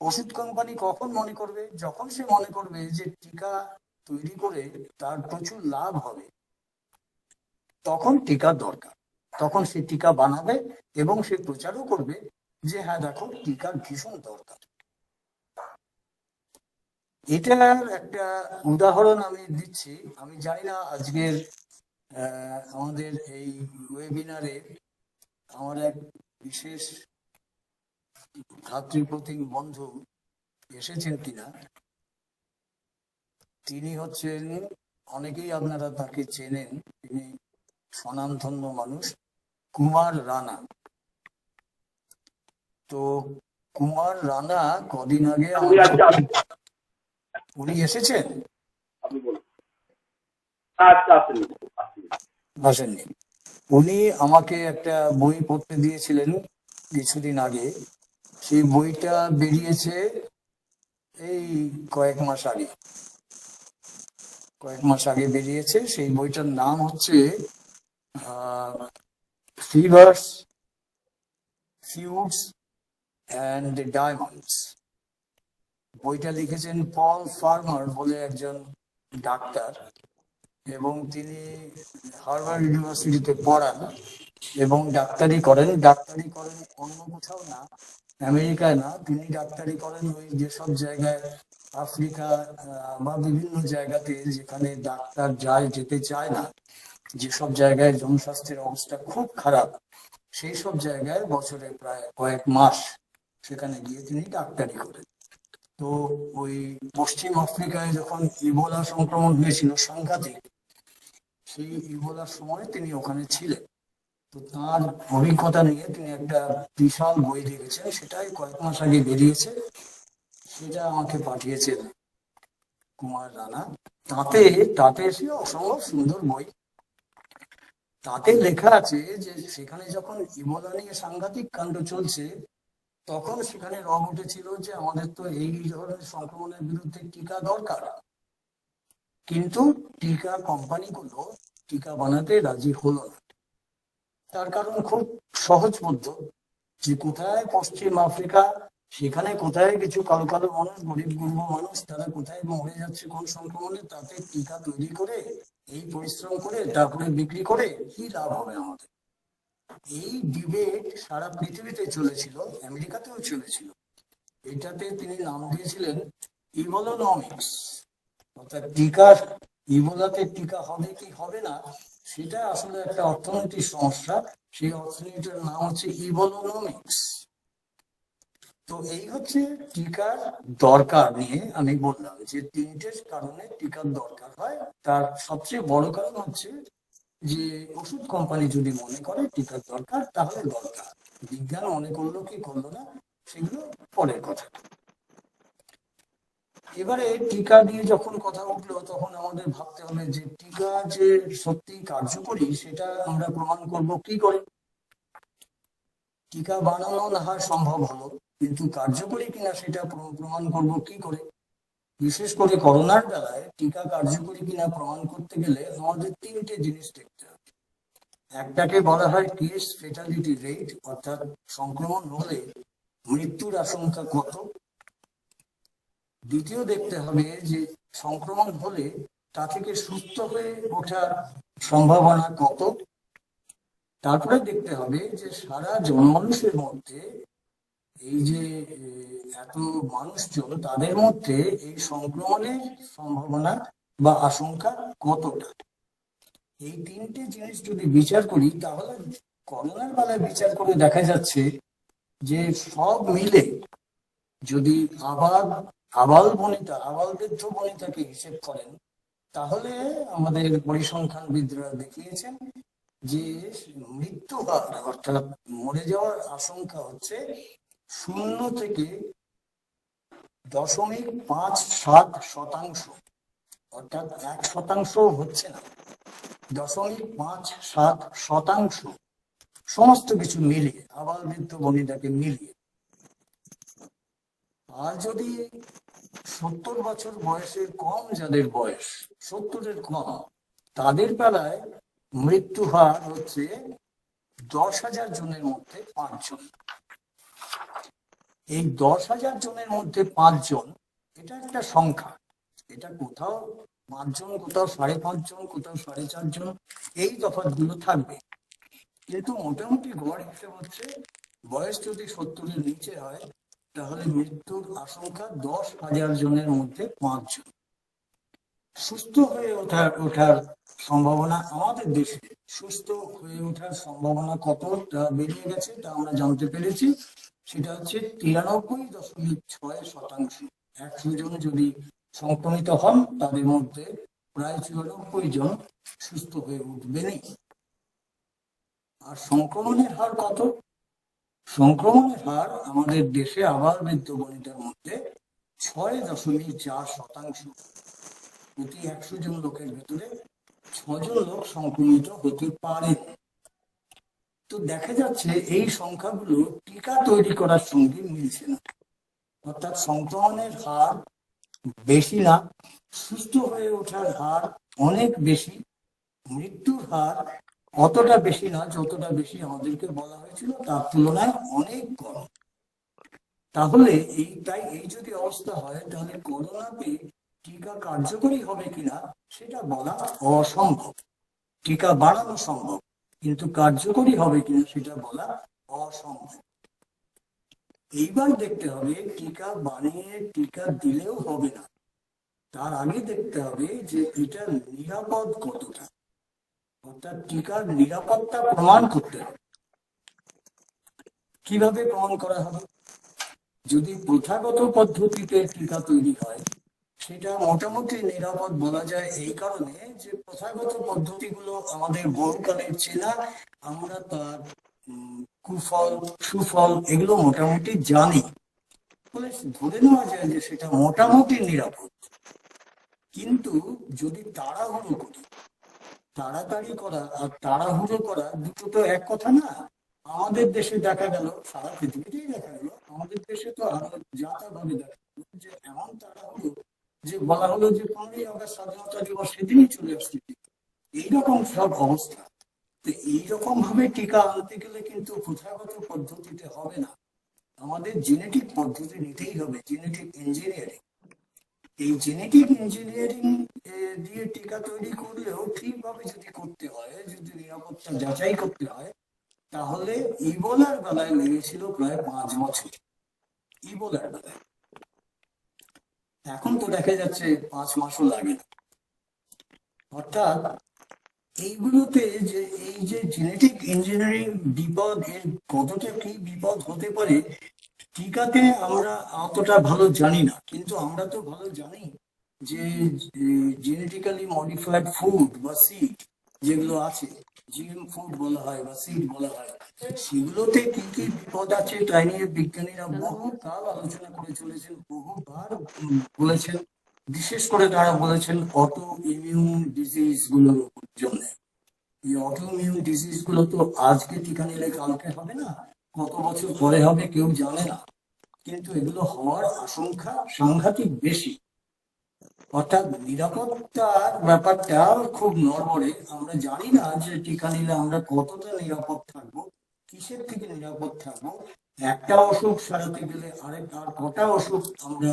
ওষুধ কোম্পানি কখন মনে করবে? যখন সে মনে করবে যে টিকা তৈরি করে তার প্রচুর লাভ হবে, তখন টিকার দরকার। তখন সে টিকা বানাবে এবং সে প্রচারও করবে যে হ্যাঁ দেখো টিকার ভীষণ দরকার। এটার একটা উদাহরণ আমি দিচ্ছি। আমি জানি না আজকের আমাদের এই ওয়েবিনারে আমার এক বিশেষ ভাতৃপ্রতিম বন্ধু এসেছেন কিনা। তিনি হচ্ছেন, অনেকেই আপনারা তাকে চেনেন, তিনি স্বনামধন্য মানুষ, কুমার রানা। তো কুমার রানা কদিন আগে উনি এসেছেন?
আপনি বলুন। আচ্ছা,
আসেননি। উনি আমাকে একটা বই পড়তে দিয়েছিলেন কিছুদিন আগে। সেই বইটা বেরিয়েছে এই কয়েক মাস আগে বেরিয়েছে। সেই বইটার নাম হচ্ছে ফিভার্স, ফিউডস অ্যান্ড ডায়মন্ডস। বইটা লিখেছেন পল ফার্মার বলে একজন ডাক্তার, এবং তিনি হার্ভার্ড ইউনিভার্সিটিতে পড়ান এবং ডাক্তারি করেন অন্য কোথাও না, আমেরিকায় না। তিনি ডাক্তারি করেন ওই যেসব জায়গায় আফ্রিকা বা বিভিন্ন জায়গাতে যেখানে ডাক্তার যেতে চায় না, যেসব জায়গায় জনস্বাস্থ্যের অবস্থা খুব খারাপ, সেই সব জায়গায় বছরে প্রায় কয়েক মাস সেখানে গিয়ে তিনি ডাক্তারি করেন। তো ওই পশ্চিম আফ্রিকায় যখন ইবোলা সংক্রমণ হয়েছিল সাংঘাতিক, সেই ইবোলার সময় তিনি ওখানে ছিলেন। তো তার অভিজ্ঞতা নিয়ে তিনি একটা বিশাল বই লিখেছেন, সেটাই কয়েক মাস আগে বেরিয়েছে। সেটা আমাকে পাঠিয়েছেন কুমার রানা। তাতে সে অসম্ভব সুন্দর বই। তাতে লেখা আছে যে সেখানে যখন ইবোলা নিয়ে সাংঘাতিক কাণ্ড চলছে, তখন সেখানে রব উঠেছিল যে আমাদের তো এই ধরনের সংক্রমণের বিরুদ্ধে টিকা দরকার, কিন্তু টিকা কোম্পানিগুলো টিকা বানাতে রাজি হলো না। তার কারণ খুব সহজবোধ্য, যে কোথায় পশ্চিম আফ্রিকা, সেখানে কোথায় কিছু কালো কালো মানুষ, গরিব গুরব মানুষ, তারা কোথায় মরে যাচ্ছে কোন সংক্রমণে, তাতে টিকা তৈরি করে এই পরিশ্রম করে তারপরে বিক্রি করে কি লাভ হবে আমাদের। এই ডিবেট সারা পৃথিবীতে চলেছিল, আমেরিকাতেও চলেছিল। এটাতে তিনি নাম দিয়েছিলেন ইবোলোনমিক্স, অর্থাৎ টিকার, ইবোলাতে টিকা হবে কি হবে না সেটা আসলে একটা অর্থনৈতিক সমস্যা। সেই অর্থনীতির নাম হচ্ছে ইবোলোনমিক্স। তো এই হচ্ছে টিকার দরকার নিয়ে আমি বললাম যে তিনটে কারণে টিকার দরকার হয়। তার সবচেয়ে বড় কারণ হচ্ছে যে ওষুধ কোম্পানি যদি মনে করে টিকার দরকার, তাহলে দরকার। বিজ্ঞান মনে করলো কি করলো না সেগুলো পরের কথা। এবারে টিকা নিয়ে যখন কথা উঠলো, তখন আমাদের ভাবতে হবে যে টিকা যে সত্যি কার্যকরী সেটা আমরা প্রমাণ করব কি করে। টিকা বানানো না হয় সম্ভব হলো, কিন্তু কার্যকরী কিনা সেটা প্রমাণ করব কি করে। বিশেষ করে করোনার বেলায় টিকা কার্যকরী কিনা প্রমাণ করতে গেলে আমাদের তিনটে জিনিস দেখতে হবে। একটাকে বলা হয় কেস ফেটালিটি রেট, অর্থাৎ সংক্রমণ হলে মৃত্যুর আশঙ্কা কত। দ্বিতীয় দেখতে হবে যে সংক্রমণ হলে তা থেকে সুস্থ হয়ে ওঠার সম্ভাবনা কত। তারপরে দেখতে হবে যে সারা জনমানুষের মধ্যে, এই যে এত মানুষজন, তাদের মধ্যে এই সংক্রমণের সম্ভাবনা বা আশঙ্কা কতটা। এই তিনটে জিনিস যদি বিচার করি, তাহলে করোনার বেলায় বিচার করে দেখা যাচ্ছে যে সব মিলে যদি আবাল বৃদ্ধ বনিতাকে হিসেব করেন, তাহলে আমাদের পরিসংখ্যানবিদরা দেখিয়েছেন যে মৃত্যু হার, অর্থাৎ মরে যাওয়ার আশঙ্কা হচ্ছে 0 থেকে 0.57%, অর্থাৎ 1% হচ্ছে না, 0.57%, সমস্ত কিছু মিলিয়ে, আবাল বৃদ্ধ বনিতাকে মিলিয়ে। আর যদি 70 বছর বয়সের কম, যাদের বয়স 70-এর কম, তাদের বেলায় মৃত্যু হার হচ্ছে 10,000 জনের মধ্যে 5 জন। এই 10,000 জনের মধ্যে 5 জন, এটা একটা সংখ্যা। এটা কোথাও 5 জন, কোথাও 5.5 জন, কোথাও 4.5 জন, এই তফাৎগুলো থাকবে। কিন্তু মোটামুটি গড় হিসেব হচ্ছে বয়স যদি 70-এর নিচে হয় তাহলে মৃত্যুর আশঙ্কা 10,000 জনের মধ্যে 5 জন। সুস্থ হয়ে ওঠার সম্ভাবনা আমাদের দেশে সুস্থ হয়ে ওঠার সম্ভাবনা কতটা বেরিয়ে গেছে তা আমরা জানতে পেরেছি। সেটা হচ্ছে 93.6%। 100 জন যদি সংক্রমিত হন তাদের মধ্যে প্রায় 94 জন সুস্থ হয়ে উঠবেনই। আর সংক্রমণের হার কত? সংক্রমণের হার আমাদের দেশে আবার বৃদ্ধবনিতার মধ্যে 6.4%। প্রতি 100 জন লোকের ভেতরে 6 জন লোক সংক্রমিত হতে পারে। তো দেখা যাচ্ছে এই সংখ্যাগুলো টিকা তৈরি করার সঙ্গে মিলছে না। অর্থাৎ সংক্রমণের হার বেশি না, সুস্থ হয়ে ওঠার হার অনেক বেশি, মৃত্যুর হার অতটা বেশি না যতটা বেশি আমাদেরকে বলা হয়েছিল, তার তুলনায় অনেক কম। তাহলে এই যদি অবস্থা হয় তাহলে করোনাতে টিকা কার্যকরী হবে কিনা সেটা বলা অসম্ভব। টিকা বানানো সম্ভব, কিন্তু কার্যকরী হবে কিনা সেটা বলা অসম্ভব। এইবার দেখতে হবে টিকা বানিয়ে টিকা দিলেও হবে না, তার আগে দেখতে হবে যে এটা নিরাপদ কতটা। অর্থাৎ টিকার নিরাপত্তা প্রমাণ করতে হবে। কিভাবে প্রমাণ করা হবে? যদি প্রথাগত পদ্ধতিতে টিকা তৈরি হয় সেটা মোটামুটি নিরাপদ বলা যায় এই কারণে যে প্রথাগত পদ্ধতিগুলো আমাদের বহুকালের চেনা, আমরা তার কুফল সুফল এগুলো মোটামুটি জানি, ফলে ধরে নেওয়া যায় যে সেটা মোটামুটি নিরাপদ। কিন্তু যদি তাড়াহুড়ো করি, তাড়াতাড়ি করা আর তাড়াহুড়ো করা দুটো তো এক কথা না। আমাদের দেশে দেখা গেল, সারা পৃথিবীতেই দেখা গেল, আমাদের দেশে তো আরো জাতাভাবে দেখা গেল যে এমন তাড়াহুড়ো যে বলা হলো যে 15ই আগস্ট স্বাধীনতা দিবস সেদিনই চলে আসছে। এইরকম সব অবস্থা। তো এইরকম ভাবে টিকা আনতে গেলে কিন্তু প্রথাগত পদ্ধতিতে হবে না, আমাদের জেনেটিক পদ্ধতি নিতেই হবে, জেনেটিক ইঞ্জিনিয়ারিং। এই জেনেটিক ইঞ্জিনিয়ারিং দিয়ে টিকা তৈরি করলেও ঠিকভাবে যদি করতে হয়, যদি নিরাপত্তা যাচাই করতে হয়, তাহলে ইবোলার বেলায় লেগেছিল প্রায় 5 বছর। ইবোলার বেলায় এখন তো দেখা যাচ্ছে 5 মাসও লাগে না। অর্থাৎ এইগুলোতে যে এই যে জেনেটিক ইঞ্জিনিয়ারিং বিপদ, এর কতটা কি বিপদ হতে পারে টিকাতে আমরা অতটা ভালো জানি না। কিন্তু আমরা তো ভালো জানি যে জেনেটিক্যালি মডিফাইড ফুড বা সিড যেগুলো আছে, জিএম ফুড বলা হয় বা সিড বলা হয়, সেগুলোতে কি কি বিপদ আছে তাই নিয়ে বিজ্ঞানীরা বহুকাল আলোচনা করে চলেছেন, বহুবার বলেছেন। বিশেষ করে তারা বলেছেন অটো ইমিউন ডিজিজ গুলোর জন্য। এই অটো ইমিউন ডিজিজ গুলো তো আজকে টিকা নিলে কালকে হবে না, কত বছর পরে হবে কেউ জানে না, কিন্তু এগুলো হওয়ার আশঙ্কা সাংঘাতিক বেশি। অর্থাৎ নিরাপত্তার ব্যাপারটা খুব নড়বড়ে। আমরা জানি না যে টিকা নিলে আমরা কতটা নিরাপদ থাকবো, কিসের থেকে নিরাপদ থাকবো। একটা অসুখ সারাতে গেলে আর কটা অসুখ আমরা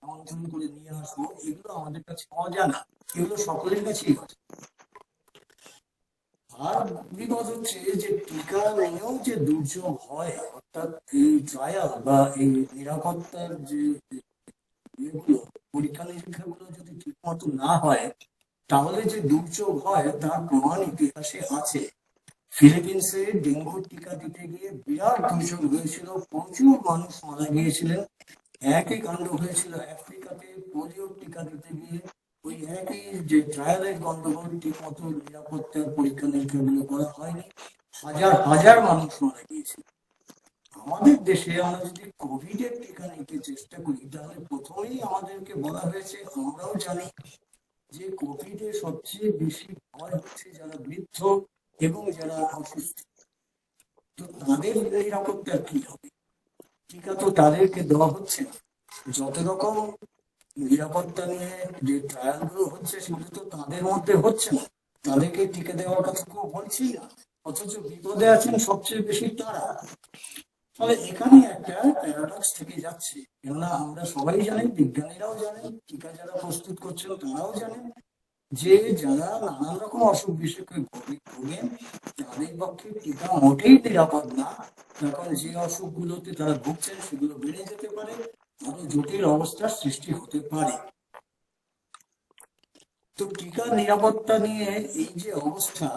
আমন্ত্রণ করে নিয়ে আসবো, এগুলো আমাদের কাছে অজানা, এগুলো সকলের কাছেই আছে। আর বিপদ হচ্ছে যে টিকা নিয়েও যে দুর্যোগ হয়, অর্থাৎ এই ট্রায়াল বা এই নিরাপত্তার যে পরীক্ষা নিরীক্ষা গুলো যদি ঠিক মতো না হয় তাহলে যে দুর্যোগ হয় তার প্রমাণ ইতিহাসে আছে। ফিলিপিন্সে ডেঙ্গুর টিকা দিতে গিয়ে বিরাট দুর্যোগ হয়েছিল, প্রচুর মানুষ মারা গিয়েছিলেন। একই কাণ্ড হয়েছিল আফ্রিকাতে পোলিওর টিকা দিতে গিয়ে, ওই একই যে ট্রায়ালের গন্ডগোল, ঠিক মতো নিরাপত্তার পরীক্ষা নিরীক্ষা গুলো করা হয়নি, হাজার হাজার মানুষ মারা গিয়েছিল। আমাদের দেশে আমরা যদি কোভিড এর টিকা নিতে চেষ্টা করি তাহলে প্রথমেই আমাদেরকে বলা হয়েছে, আমরাও জানি যে কোভিড এর সবচেয়ে বেশি ভয় হচ্ছে যারা বৃদ্ধ এবং যারা অসুস্থ। তো তাদের নিরাপত্তা কি হবে? টিকা তো তাদেরকে দেওয়া হচ্ছে না। যত রকম নিরাপত্তা নিয়ে যে ট্রায়াল গুলো হচ্ছে সেগুলো তো তাদের মধ্যে হচ্ছে না, তাদেরকে টিকা দেওয়ার কথা কেউ বলছেই না, অথচ বিপদে আছেন সবচেয়ে বেশি তারা। ফলে এখানে একটা প্যারাডক্স থেকে যাচ্ছে, কেননা আমরা সবাই জানি, বিজ্ঞানীরাও জানেন, টিকা যারা প্রস্তুত করছেন তারাও জানেন যে যারা নানান রকম অসুখ বিসুখে ভোগেন তাদের পক্ষে টিকা মোটেই নিরাপদ না। তখন যে অসুখগুলোতে তারা ভুগছেন সেগুলো বেড়ে যেতে পারে, আরো জটিল অবস্থার সৃষ্টি হতে পারে। তো টিকা নিরাপত্তা নিয়ে এই যে অবস্থা,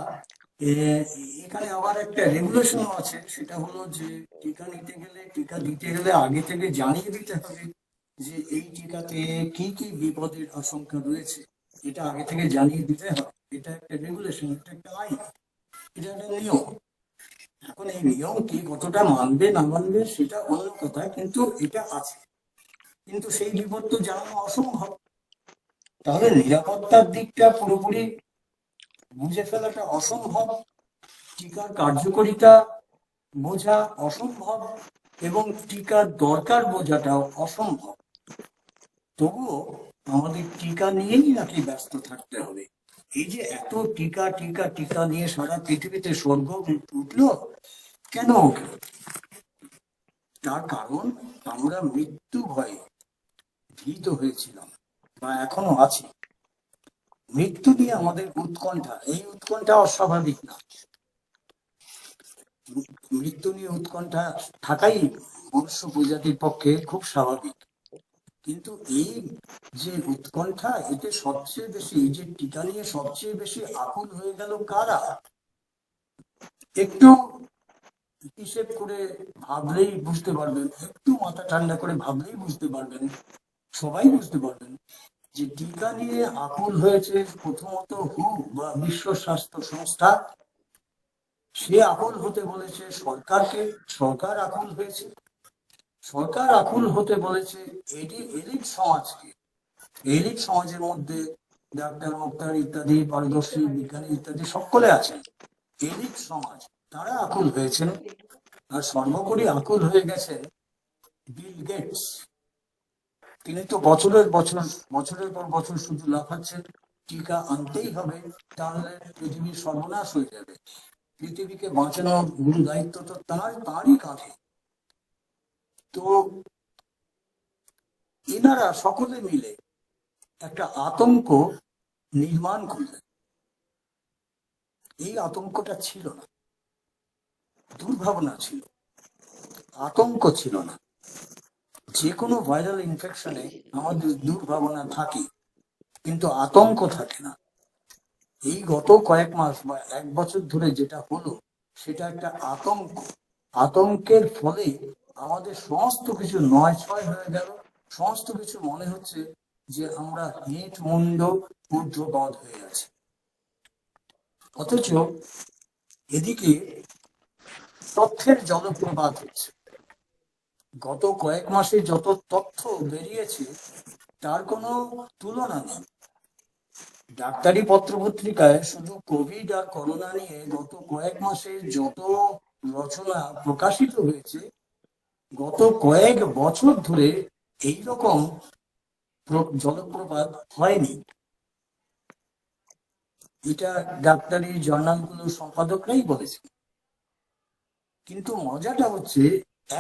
এখানে আবার একটা রেগুলেশন আছে, সেটা হলো যে টিকা নিতে গেলে, টিকা দিতে গেলে আগে থেকে জানিয়ে দিতে হবে যে এই টিকাতে কি কি বিপদের আশঙ্কা রয়েছে, এটা আগে থেকে জানিয়ে দিতে হবে। এটা একটা রেগুলেশন, এটা একটা আইন, এটা একটা নিয়ম। এখন এই নিয়ম কি কতটা মানবে না মানবে সেটা অন্য কথা, কিন্তু এটা আছে, কিন্তু সেই বিপদ তো জানানো অসম্ভব। তাহলে নিরাপত্তার দিকটা পুরোপুরি বুঝে ফেলাটা অসম্ভব, টিকার কার্যকারিতা বোঝা অসম্ভব, এবং টিকার দরকার বোঝাটাও অসম্ভব। তবুও আমাদের টিকা নিয়েই নাকি ব্যস্ত থাকতে হবে। এই যে এত টিকা টিকা টিকা নিয়ে সারা পৃথিবীতে স্বর্গ উঠলো, কেন উঠলো? তার কারণ আমরা মৃত্যু ভয়ে ভীত হয়েছিলাম বা এখনো আছি। মৃত্যু নিয়ে আমাদের উৎকণ্ঠা, এই উৎকণ্ঠা অস্বাভাবিক না। মৃত্যু নিয়ে উৎকণ্ঠা থাকাই মনুষ্য প্রজাতির পক্ষে খুব স্বাভাবিক। কিন্তু এই যে উৎকণ্ঠা, এতে সবচেয়ে বেশি, এই যে টিকা নিয়ে সবচেয়ে বেশি আকুল হয়ে গেল কারা? একটু হিসেব করে ভাবলেই বুঝতে পারবেন, একটু মাথা ঠান্ডা করে ভাবলেই বুঝতে পারবেন, সবাই বুঝতে পারবেন যে টিকা নিয়ে আকুল হয়েছে প্রথমত হু বা বিশ্ব স্বাস্থ্য সংস্থা। সে আকুল হতে বলেছে সরকারকে, সরকার আকুল হয়েছে। সরকার আকুল হতে বলেছে এলিট সমাজকে। এলিট সমাজের মধ্যে ডাক্তার মুক্তার ইত্যাদি পারদর্শী বিজ্ঞানী ইত্যাদি সকলে আছেন। এলিট সমাজ, তারা আকুল হয়েছেন। আর সর্বোপরি আকুল হয়ে গেছেন বিল গেটস। তিনি তো বছরের পর বছর শুধু লাফাচ্ছেন, টিকা আনতেই হবে, তাহলে পৃথিবীর সর্বনাশ হয়ে যাবে। পৃথিবীকে বাঁচানোর গুরু দায়িত্ব তো তাঁরই কাঁধে। তো এনারা সকলে মিলে একটা আতঙ্ক নির্মাণ করলেন। এই আতঙ্কটা ছিল না, দুর্ভাবনা ছিল, আতঙ্ক ছিল না। যে কোনো ভাইরাল ইনফেকশনে আমাদের দুর্ভাবনা থাকে, কিন্তু আতঙ্ক থাকে না। এই গত কয়েক মাস বা এক বছর ধরে যেটা হলো, সেটা একটা আতঙ্ক। আতঙ্কের ফলে আমাদের সমস্ত কিছু নয়ছয় হয়ে গেল, সমস্ত কিছু মনে হচ্ছে যে আমরা হেঁট মুন্ড ঊর্ধ্বপদ হয়ে আছি। অথচ এদিকে তথ্যের জলপ্রপাত হচ্ছে। গত কয়েক মাসে যত তথ্য বেরিয়েছে তার কোনো তুলনা নেই। ডাক্তারি পত্রপত্রিকায় শুধু কোভিড আর করোনা নিয়ে গত কয়েক মাসে যত রচনা প্রকাশিত হয়েছে, গত কয়েক বছর ধরে এইরকম জলপ্রপাত হয়নি। এটা ডাক্তারি জার্নালগুলোর সম্পাদকরাই বলেছে। কিন্তু মজাটা হচ্ছে,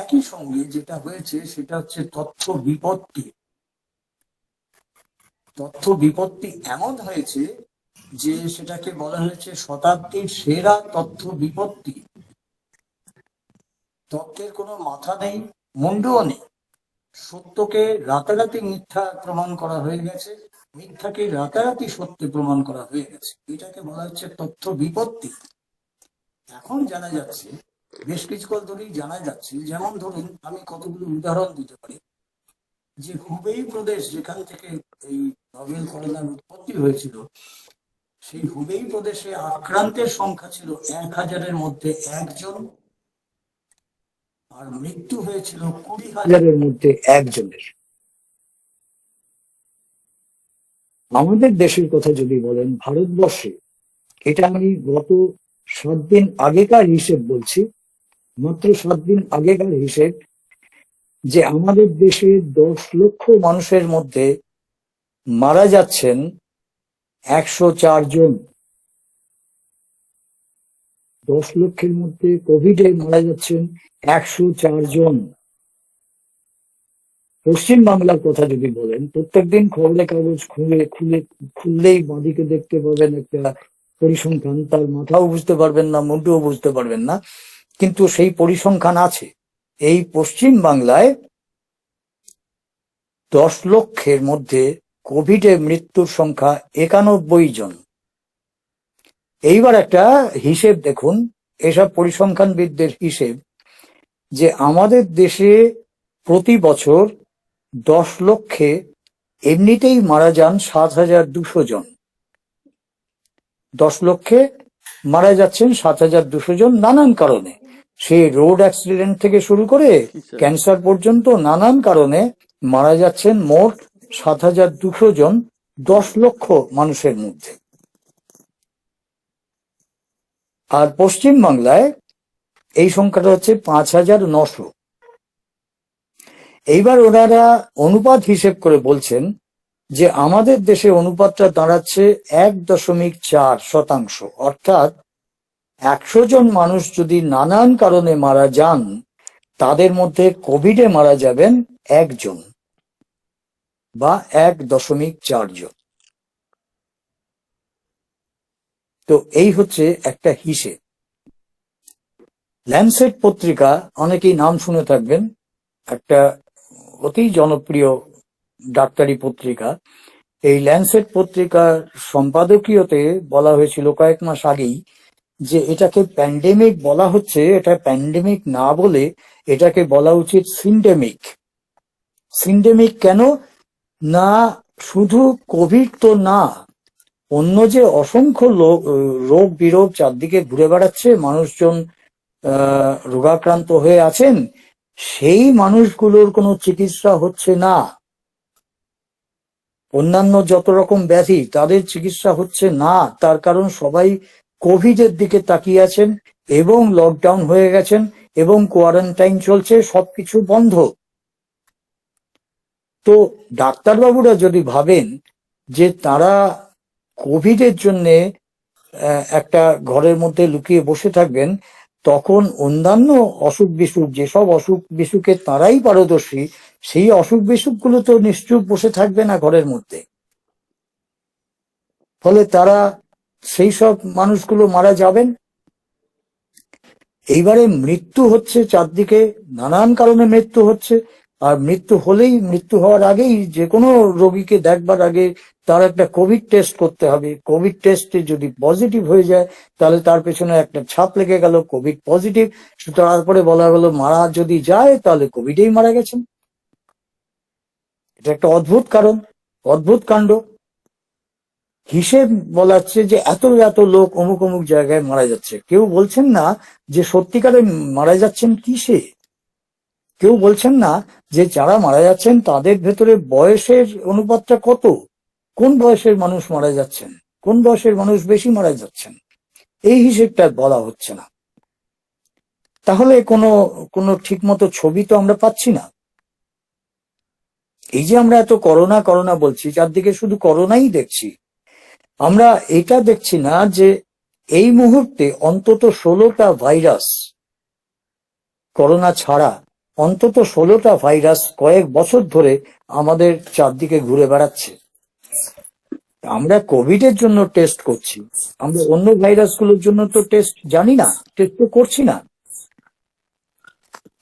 একই সঙ্গে যেটা হয়েছে সেটা হচ্ছে তথ্য বিপত্তি। তথ্য বিপত্তি এমন হয়েছে যে সেটাকে বলা হয়েছে শতাব্দীর সেরা তথ্য বিপত্তি। তথ্যের কোনো মাথা নেই, মুন্ডুও নেই। সত্যকে রাতারাতি মিথ্যা প্রমাণ করা হয়ে গেছে, মিথ্যাকে রাতারাতি সত্যি প্রমাণ করা হয়ে গেছে। এটাকে বলা হচ্ছে তথ্য বিপত্তি। এখন জানা যাচ্ছে, বেশ কিছুকাল ধরেই জানা যাচ্ছে, যেমন ধরুন আমি কতগুলো উদাহরণ দিতে পারি, যে হুবেই প্রদেশ যেখান থেকে এই নভেল করোনার উৎপত্তি হয়েছিল, সেই হুবেই প্রদেশে আক্রান্তের সংখ্যা ছিল 1000-এর মধ্যে 1 জন, আর মৃত্যু হয়েছিল 20,000-এর মধ্যে 1 জনের। আমাদের দেশের কথা যদি বলেন, ভারতবর্ষে, এটা আমি গত 7 দিন আগেকার হিসেব বলছি, মাত্র 7 দিন আগেকার হিসেব, যে আমাদের দেশে 10 লক্ষ মানুষের মধ্যে মারা যাচ্ছেন 104 জন।
10 লক্ষের মধ্যে কোভিডে মারা যাচ্ছেন 104 জন। পশ্চিম বাংলার কথা যদি বলেন, প্রত্যেকদিন খবরের কাগজ খুললেই বাঁদিকে দেখতে পাবেন একটা পরিসংখ্যান, তার মাথাও বুঝতে পারবেন না, মুন্ডুও বুঝতে পারবেন না, কিন্তু সেই পরিসংখ্যান আছে। এই পশ্চিম বাংলায় 10 লক্ষের মধ্যে কোভিডে মৃত্যুর সংখ্যা 91 জন। এইবার একটা হিসেব দেখুন, এসব পরিসংখ্যানবিদদের হিসেব, যে আমাদের দেশে প্রতি বছর 10 লক্ষে এমনিতেই মারা যান 7,200 জন। 10 লক্ষে মারা যাচ্ছেন 7,200 জন নানান কারণে, সে রোড অ্যাক্সিডেন্ট থেকে শুরু করে ক্যান্সার পর্যন্ত নানান কারণে মারা যাচ্ছেন মোট 7,200 জন 10 লক্ষ মানুষের মধ্যে। আর পশ্চিম বাংলায় এই সংখ্যাটা হচ্ছে 5,900। এইবার ওনারা অনুপাত হিসেব করে বলছেন যে আমাদের দেশে অনুপাতটা দাঁড়াচ্ছে 1.4%। অর্থাৎ 100 জন মানুষ যদি নানান কারণে মারা যান, তাদের মধ্যে কোভিডে মারা যাবেন 1 জন বা 1.4 জন। তো এই হচ্ছে একটা হিসেব। ল্যান্সেট পত্রিকা, অনেকেই নাম শুনে থাকবেন, একটা অতি জনপ্রিয় ডাক্তারি পত্রিকা। এই ল্যান্সেট পত্রিকার সম্পাদকীয়তে বলা হয়েছিল কয়েক মাস আগেই যে এটাকে প্যান্ডেমিক বলা হচ্ছে, এটা প্যান্ডেমিক না বলে এটাকে বলা উচিত সিন্ডেমিক। সিন্ডেমিক কেন না, শুধু কোভিড তো না, অন্য যে অসংখ্য রোগ বিরোগ চারদিকে ঘুরে বেড়াচ্ছে, মানুষজন রোগাক্রান্ত হয়ে আছেন, সেই মানুষগুলোর কোনো চিকিৎসা হচ্ছে না। অন্যান্য যত রকম ব্যাধি তাদের চিকিৎসা হচ্ছে না, তার কারণ সবাই কোভিডের দিকে তাকিয়ে আছেন এবং লকডাউন হয়ে গেছেন এবং কোয়ারেন্টাইন চলছে, সবকিছু বন্ধ। তো ডাক্তারবাবুরা যদি ভাবেন যে তারা কোভিডের জন্যে একটা ঘরের মধ্যে লুকিয়ে বসে থাকবেন, তখন অন্যান্য অসুখ বিসুখ, যেসব অসুখ বিসুখে তারাই পারদর্শী, সেই অসুখ বিসুখগুলো তো নিশ্চুপ বসে থাকবে না ঘরের মধ্যে। ফলে তারা সেই সব মানুষগুলো মারা যাবেন। এইবারে মৃত্যু হচ্ছে চারদিকে, নানান কারণে মৃত্যু হচ্ছে। আর মৃত্যু হলেই, মৃত্যু হওয়ার আগেই যে কোনো রোগীকে দেখবার আগে তার একটা কোভিড টেস্ট করতে হবে। কোভিড টেস্টে যদি পজিটিভ হয়ে যায় তাহলে তার পেছনে একটা ছাপ লেগে গেল কোভিড পজিটিভ। তারপরে বলা হলো মারা যদি যায় তাহলে কোভিডেই মারা গেছেন। এটা একটা অদ্ভুত কারণ, অদ্ভুত কাণ্ড। হিসেব বলাচ্ছে যে এত এত লোক অমুক অমুক জায়গায় মারা যাচ্ছে। কেউ বলছেন না যে সত্যিকারে মারা যাচ্ছেন কিসে। কেউ বলছেন না যে যারা মারা যাচ্ছেন তাদের ভেতরে বয়সের অনুপাতটা কত, কোন বয়সের মানুষ মারা যাচ্ছেন, কোন বয়সের মানুষ বেশি মারা যাচ্ছেন, এই হিসেবটা বলা হচ্ছে না। তাহলে কোনো ঠিক মতো ছবি তো আমরা পাচ্ছি না। এই যে আমরা এত করোনা করোনা বলছি, চারদিকে শুধু করোনাই দেখছি, আমরা এটা দেখছি না যে এই মুহূর্তে অন্তত 16টা ভাইরাস, করোনা ছাড়া অন্তত 16টা ভাইরাস কয়েক বছর ধরে আমাদের চারদিকে ঘুরে বেড়াচ্ছে। আমরা কোভিডের জন্য টেস্ট করছি, আমরা অন্য ভাইরাসগুলোর জন্য তো টেস্ট জানি না, টেস্ট তো করছি না।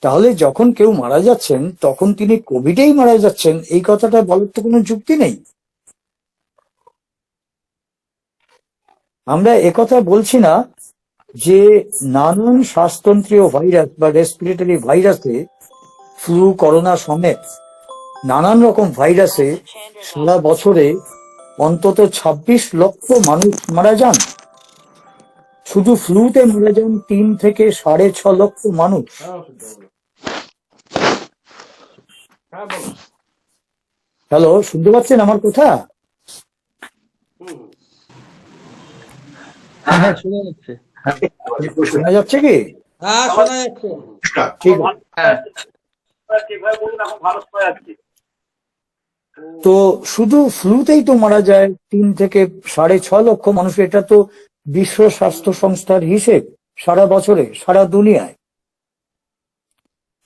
তাহলে যখন কেউ মারা যাচ্ছেন তখন তিনি কোভিডেই মারা যাচ্ছেন, এই কথাটা বলার তো কোনো যুক্তি নেই। আমরা একথা বলছি না যে নানান শ্বাসতন্ত্রীয় ভাইরাস বা রেসপিরেটরি ভাইরাসে, ফ্লু, করোনা সমেত নানান রকম ভাইরাসে সারা বছরে অন্তত 26 লক্ষ মানুষ মারা যান। শুধু ফ্লুতে মারা যান 3 থেকে 6.5 লক্ষ মানুষ। হ্যালো, শুনতে পাচ্ছেন আমার কথা?
হ্যাঁ, শোনা যাচ্ছে।
শোনা যাচ্ছে কি?
হ্যাঁ, শোনা যাচ্ছে।
ঠিক আছে।
হ্যাঁ।
ঠিকভাবে বলুন, এখন ভালো শোনা যাচ্ছে।
তো শুধু ফ্লুতেই তো মারা যায় 3 থেকে 6.5 লক্ষ মানুষ। এটা তো বিশ্ব স্বাস্থ্য সংস্থার হিসেব। সারা বছরে সারা দুনিয়ায়।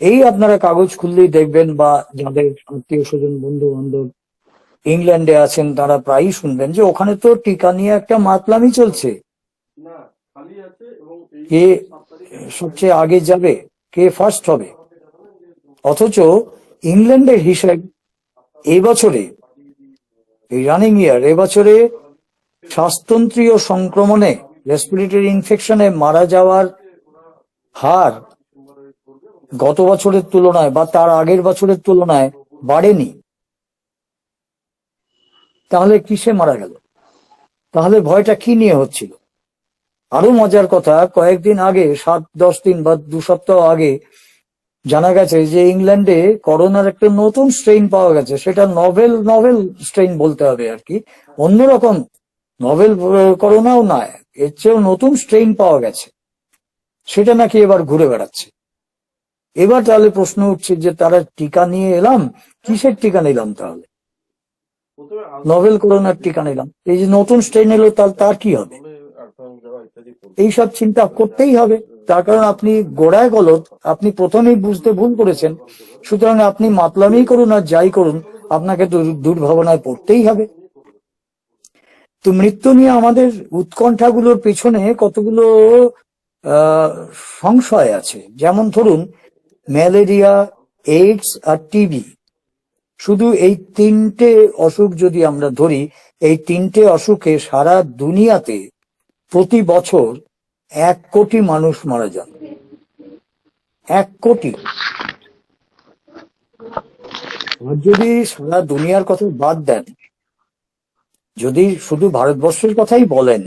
এই আপনারা কাগজ খুললেই দেখবেন, বা যাদের আত্মীয় স্বজন বন্ধু বান্ধব ইংল্যান্ডে আছেন তারা প্রায়ই শুনবেন যে ওখানে তো টিকা নিয়ে একটা মাতলামি চলছে, কে সবচেয়ে আগে যাবে, কে ফার্স্ট হবে। অথচ ইংল্যান্ডের হিসাব এবছরে, এই রানিং ইয়ার এবছরে শ্বাসতন্ত্রীয় সংক্রমণে, রেসপিরেটরি ইনফেকশনে মারা যাওয়ার হার গত বছরের তুলনায় বা তার আগের বছরের তুলনায় বাড়েনি। তাহলে কিসে মারা গেল? তাহলে ভয়টা কি নিয়ে হচ্ছিল? আরো মজার কথা, কয়েকদিন আগে, 7-10 দিন বা 2 সপ্তাহ আগে জানা গেছে যে ইংল্যান্ডে করোনার একটা নতুন স্ট্রেইন পাওয়া গেছে। সেটা নভেল স্ট্রেইন বলতে হবে আর কি, অন্যরকম। নভেল করোনাও নয়, এর চেয়েও নতুন স্ট্রেইন পাওয়া গেছে, সেটা নাকি এবার ঘুরে বেড়াচ্ছে। এবার তাহলে প্রশ্ন উঠছে যে তারা টিকা নিয়ে এলাম, কিসের টিকা নিলাম? তাহলে নভেল করোনার টিকা নিলাম, এই যে নতুন স্ট্রেইন এলো তার কি হবে? এইসব চিন্তা করতেই হবে। তার কারণ আপনি গোড়ায় গলদ, আপনি প্রথমেই বুঝতে ভুল করেছেন। সুতরাং আপনি মাতলামি করুন আর যাই করুন, আপনাকে তো দুর্ভাবনায় পড়তেই হবে। তো মৃত্যু নিয়ে আমাদের উৎকণ্ঠাগুলোর পেছনে কতগুলো সংশয় আছে। যেমন ধরুন, ম্যালেরিয়া, এইডস আর টিবি, শুধু এই 3টে অসুখ যদি আমরা ধরি, এই 3টে অসুখে সারা দুনিয়াতে প্রতি বছর 1 কোটি মানুষ মারা যান। 1 কোটি। আর যদি সারা দুনিয়ার কথা বাদ দেন, যদি শুধু ভারতবর্ষের কথাই বলেন,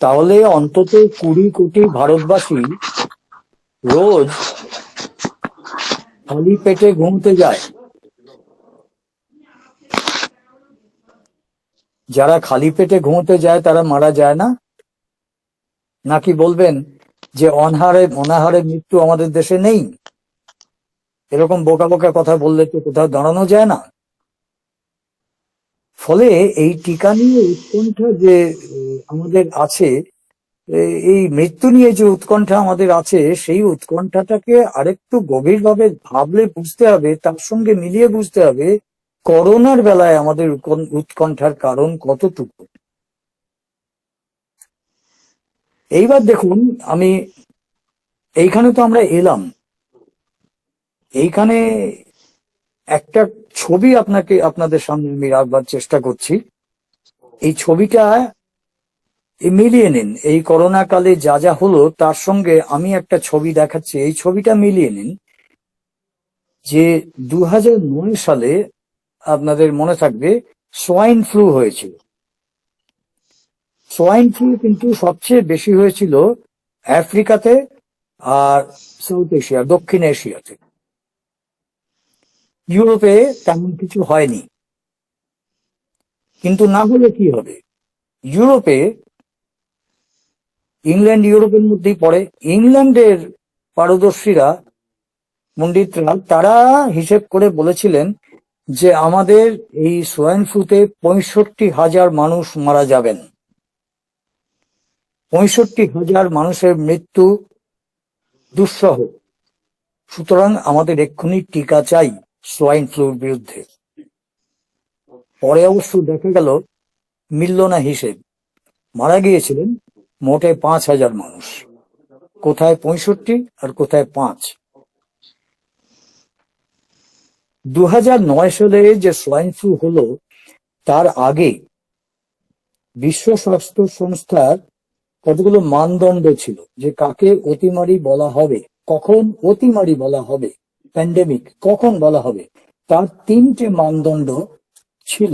তাহলে অন্তত 20 কোটি ভারতবাসী রোজ খালি পেটে ঘুমতে যায়। যারা খালি পেটে ঘুমোতে যায় তারা মারা যায় না? নাকি বলবেন যে অনাহারে মৃত্যু আমাদের দেশে নেই? এরকম বোকা বোকা কথা বললে তো কোথাও দাঁড়ানো যায় না। ফলে এই টিকা নিয়ে উৎকণ্ঠা যে আমাদের আছে, এই মৃত্যু নিয়ে যে উৎকণ্ঠা আমাদের আছে, সেই উৎকণ্ঠাটাকে আরেকটু গভীরভাবে ভাবলে বুঝতে হবে, তার সঙ্গে মিলিয়ে বুঝতে হবে করোনার বেলায় আমাদের উৎকণ্ঠার কারণ কতটুকু। এইবার দেখুন, আমি এইখানে তো আমরা এলাম, এইখানে একটা ছবি আপনাদের সামনে আমি রাখবার চেষ্টা করছি। এই ছবিটা মিলিয়ে নিন, এই করোনা কালে যা যা হলো তার সঙ্গে আমি একটা ছবি দেখাচ্ছি, এই ছবিটা মিলিয়ে নিন। যে 2009 সালে আপনাদের মনে থাকবে সোয়াইন ফ্লু হয়েছিল। সোয়াইন ফ্লু কিন্তু সবচেয়ে বেশি হয়েছিল আফ্রিকাতে আর সাউথ এশিয়া, দক্ষিণ এশিয়াতে। ইউরোপে তেমন কিছু হয়নি। কিন্তু না হলে কি হবে? ইউরোপে, ইংল্যান্ড ইউরোপের মধ্যেই পড়ে, ইংল্যান্ডের পারদর্শীরা, পণ্ডিতরা, তারা হিসেব করে বলেছিলেন যে আমাদের এই সোয়াইন ফ্লুতে 65,000 মানুষ মারা যাবেন। 65,000 মানুষের মৃত্যু দুঃসহ। সুতরাং আমাদের এক্ষুনি টিকা চাই সোয়াইন ফ্লুর বিরুদ্ধে। পরে অবশ্য দেখা গেল মিলল না হিসেব, মারা গিয়েছিলেন মোটে 5,000 মানুষ। কোথায় 65 আর কোথায় 5? 2009 সালে যে সোয়াইন ফ্লু হলো, তার আগে বিশ্ব স্বাস্থ্য সংস্থার কতগুলো মানদণ্ড ছিল যে কাকে অতিমারি বলা হবে, কখন অতিমারি বলা হবে, প্যান্ডেমিক কখন বলা হবে। তার 3টে মানদণ্ড ছিল,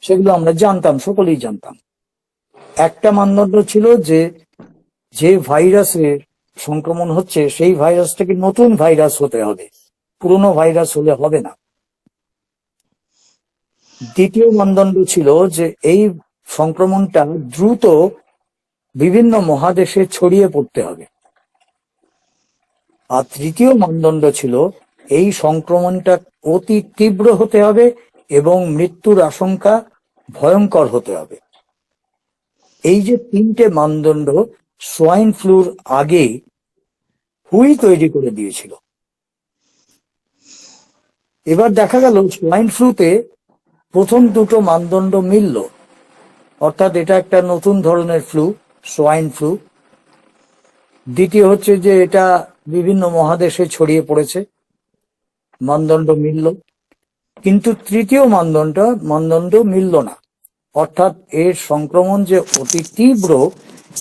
সেগুলো আমরা জানতাম, সকলেই জানতাম। একটা মানদণ্ড ছিল যে ভাইরাসের সংক্রমণ হচ্ছে সেই ভাইরাসটাকে নতুন ভাইরাস হতে হবে, পুরনো ভাইরাস হলে হবে না। দ্বিতীয় মানদণ্ড ছিল যে এই সংক্রমণটা দ্রুত বিভিন্ন মহাদেশে ছড়িয়ে পড়তে হবে। আর তৃতীয় মানদণ্ড ছিল এই সংক্রমণটা অতি তীব্র হতে হবে এবং মৃত্যুর আশঙ্কা ভয়ঙ্কর হতে হবে। এই যে তিনটে মানদণ্ড সোয়াইন ফ্লুর আগে হুই তৈরি করে দিয়েছিল। এবার দেখা গেল সোয়াইন ফ্লুতে প্রথম দুটো মানদণ্ড মিলল, অর্থাৎ এটা একটা নতুন ধরনের ফ্লু, সোয়াইন ফ্লু। দ্বিতীয় হচ্ছে যে এটা বিভিন্ন মহাদেশে ছড়িয়ে পড়েছে, মানদণ্ড মিলল। কিন্তু তৃতীয় মানদণ্ড মিলল না, অর্থাৎ এর সংক্রমণ যে অতি তীব্র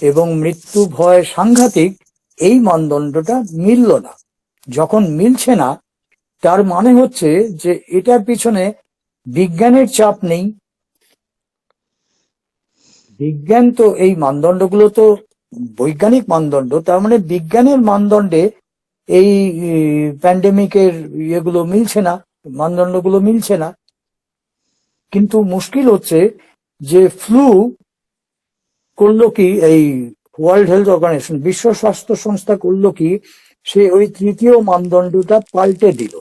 এবং মৃত্যু ভয় সাংঘাতিক, এই মানদণ্ডটা মিলল না। যখন মিলছে না, তার মানে হচ্ছে যে এটার পিছনে বিজ্ঞানের চাপ নেই। বিজ্ঞান তো এই মানদণ্ডগুলো তো বৈজ্ঞানিক মানদণ্ড, তার মানে বিজ্ঞানের মানদণ্ডে এই প্যান্ডেমিকের ইয়েগুলো মিলছে না, মানদণ্ডগুলো মিলছে না। কিন্তু মুশকিল হচ্ছে যে ফ্লু করলো কি, এই ওয়ার্ল্ড হেলথ অর্গানাইজেশন, বিশ্ব স্বাস্থ্য সংস্থা করলো কি, সে ওই তৃতীয় মানদণ্ডটা পাল্টে দিল।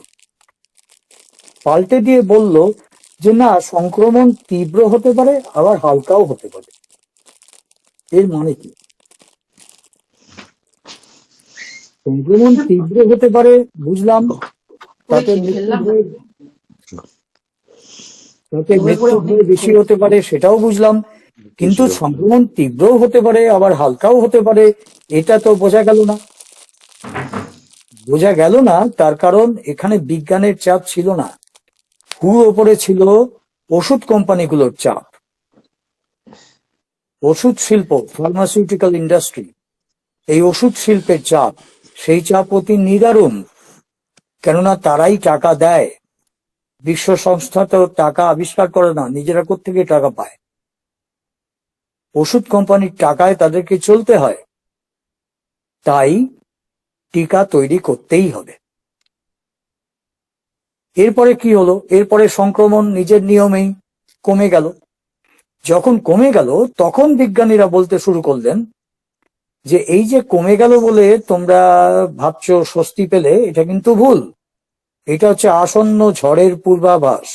পাল্টে দিয়ে বলল যে না, সংক্রমণ তীব্র হতে পারে আবার হালকাও হতে পারে। এর মানে কি? সংক্রমণ তীব্র হতে পারে বুঝলাম, তাতে মৃত্যু বেশি হতে পারে সেটাও বুঝলাম, কিন্তু সংক্রমণ তীব্রও হতে পারে আবার হালকাও হতে পারে, এটা তো বোঝা গেল না। বোঝা গেল না তার কারণ এখানে বিজ্ঞানের চাপ ছিল না, হুর ওপরে ছিল ওষুধ কোম্পানিগুলোর চাপ, ওষুধ শিল্প, ফার্মাসিউটিক্যাল ইন্ডাস্ট্রি, এই ওষুধ শিল্পের চাপ। সেই চাপ অতি নিদারুণ, কেননা তারাই টাকা দেয়। বিশ্ব সংস্থা তো টাকা আবিষ্কার করে না, নিজেরা কোত্থেকে টাকা পায়? ওষুধ কোম্পানির টাকায় তাদেরকে চলতে হয়, তাই টিকা তৈরি করতেই হবে। এরপরে কি হলো? এরপরে সংক্রমণ নিজের নিয়মেই কমে গেল। যখন কমে গেল তখন বিজ্ঞানীরা বলতে শুরু করলেন যে এই যে কমে গেল বলে তোমরা ভাবছো স্বস্তি পেলে, এটা কিন্তু ভুল। এটা হচ্ছে আসন্ন ঝড়ের পূর্বাভাস।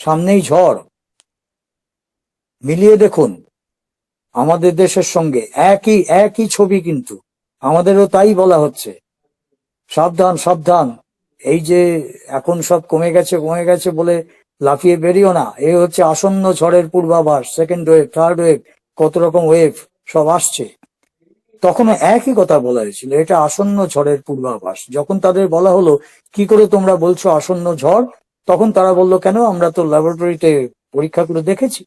সামনেই ঝড়, মিলিয়ে দেখুন আমাদের দেশের সঙ্গে একই ছবি, কিন্তু আমাদেরও তাই বলা হচ্ছে, সাবধান সাবধান, এই যে এখন সব কমে গেছে বলে লাফিয়ে বেরিও না, এই হচ্ছে আসন্ন ঝড়ের পূর্বাভাস, সেকেন্ড ওয়েভ, থার্ড ওয়েভ, কত রকম ওয়েভ সব আসছে। তখনও একই কথা বলা হয়েছিল, এটা আসন্ন ঝড়ের পূর্বাভাস। যখন তাদের বলা হলো কি করে তোমরা বলছো আসন্ন ঝড়, তখন তারা বলল কেন, আমরা তো ল্যাবরেটরিতে পরীক্ষা করে দেখেছি,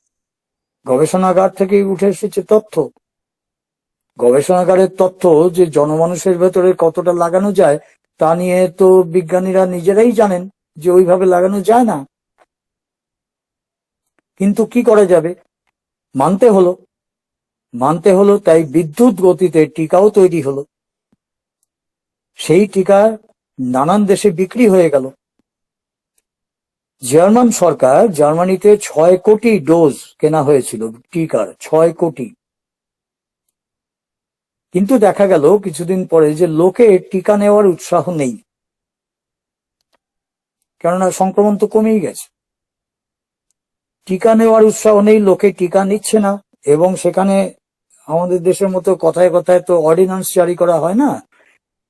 গবেষণাগার থেকে উঠে এসেছে তথ্য। গবেষণাগারের তথ্য যে জনমানুষের ভেতরে কতটা লাগানো যায় তা নিয়ে তো বিজ্ঞানীরা নিজেরাই জানেন যে ওইভাবে লাগানো যায় না। কিন্তু কি করা যাবে, মানতে হলো, তাই বিদ্যুৎ গতিতে টিকাও তৈরি হলো। সেই টিকা নানান দেশে বিক্রি হয়ে গেল। জার্মান সরকার, জার্মানিতে 6 কোটি ডোজ কেনা হয়েছিল টিকার, 6 কোটি। কিন্তু দেখা গেল কিছুদিন পরে যে লোকে টিকা নেওয়ার উৎসাহ নেই, কেননা সংক্রমণ তো কমেই গেছে। টিকা নেওয়ার উৎসাহ নেই, লোকে টিকা নিচ্ছে না। এবং সেখানে আমাদের দেশের মতো কথায় কথায় তো অর্ডিন্যান্স জারি করা হয় না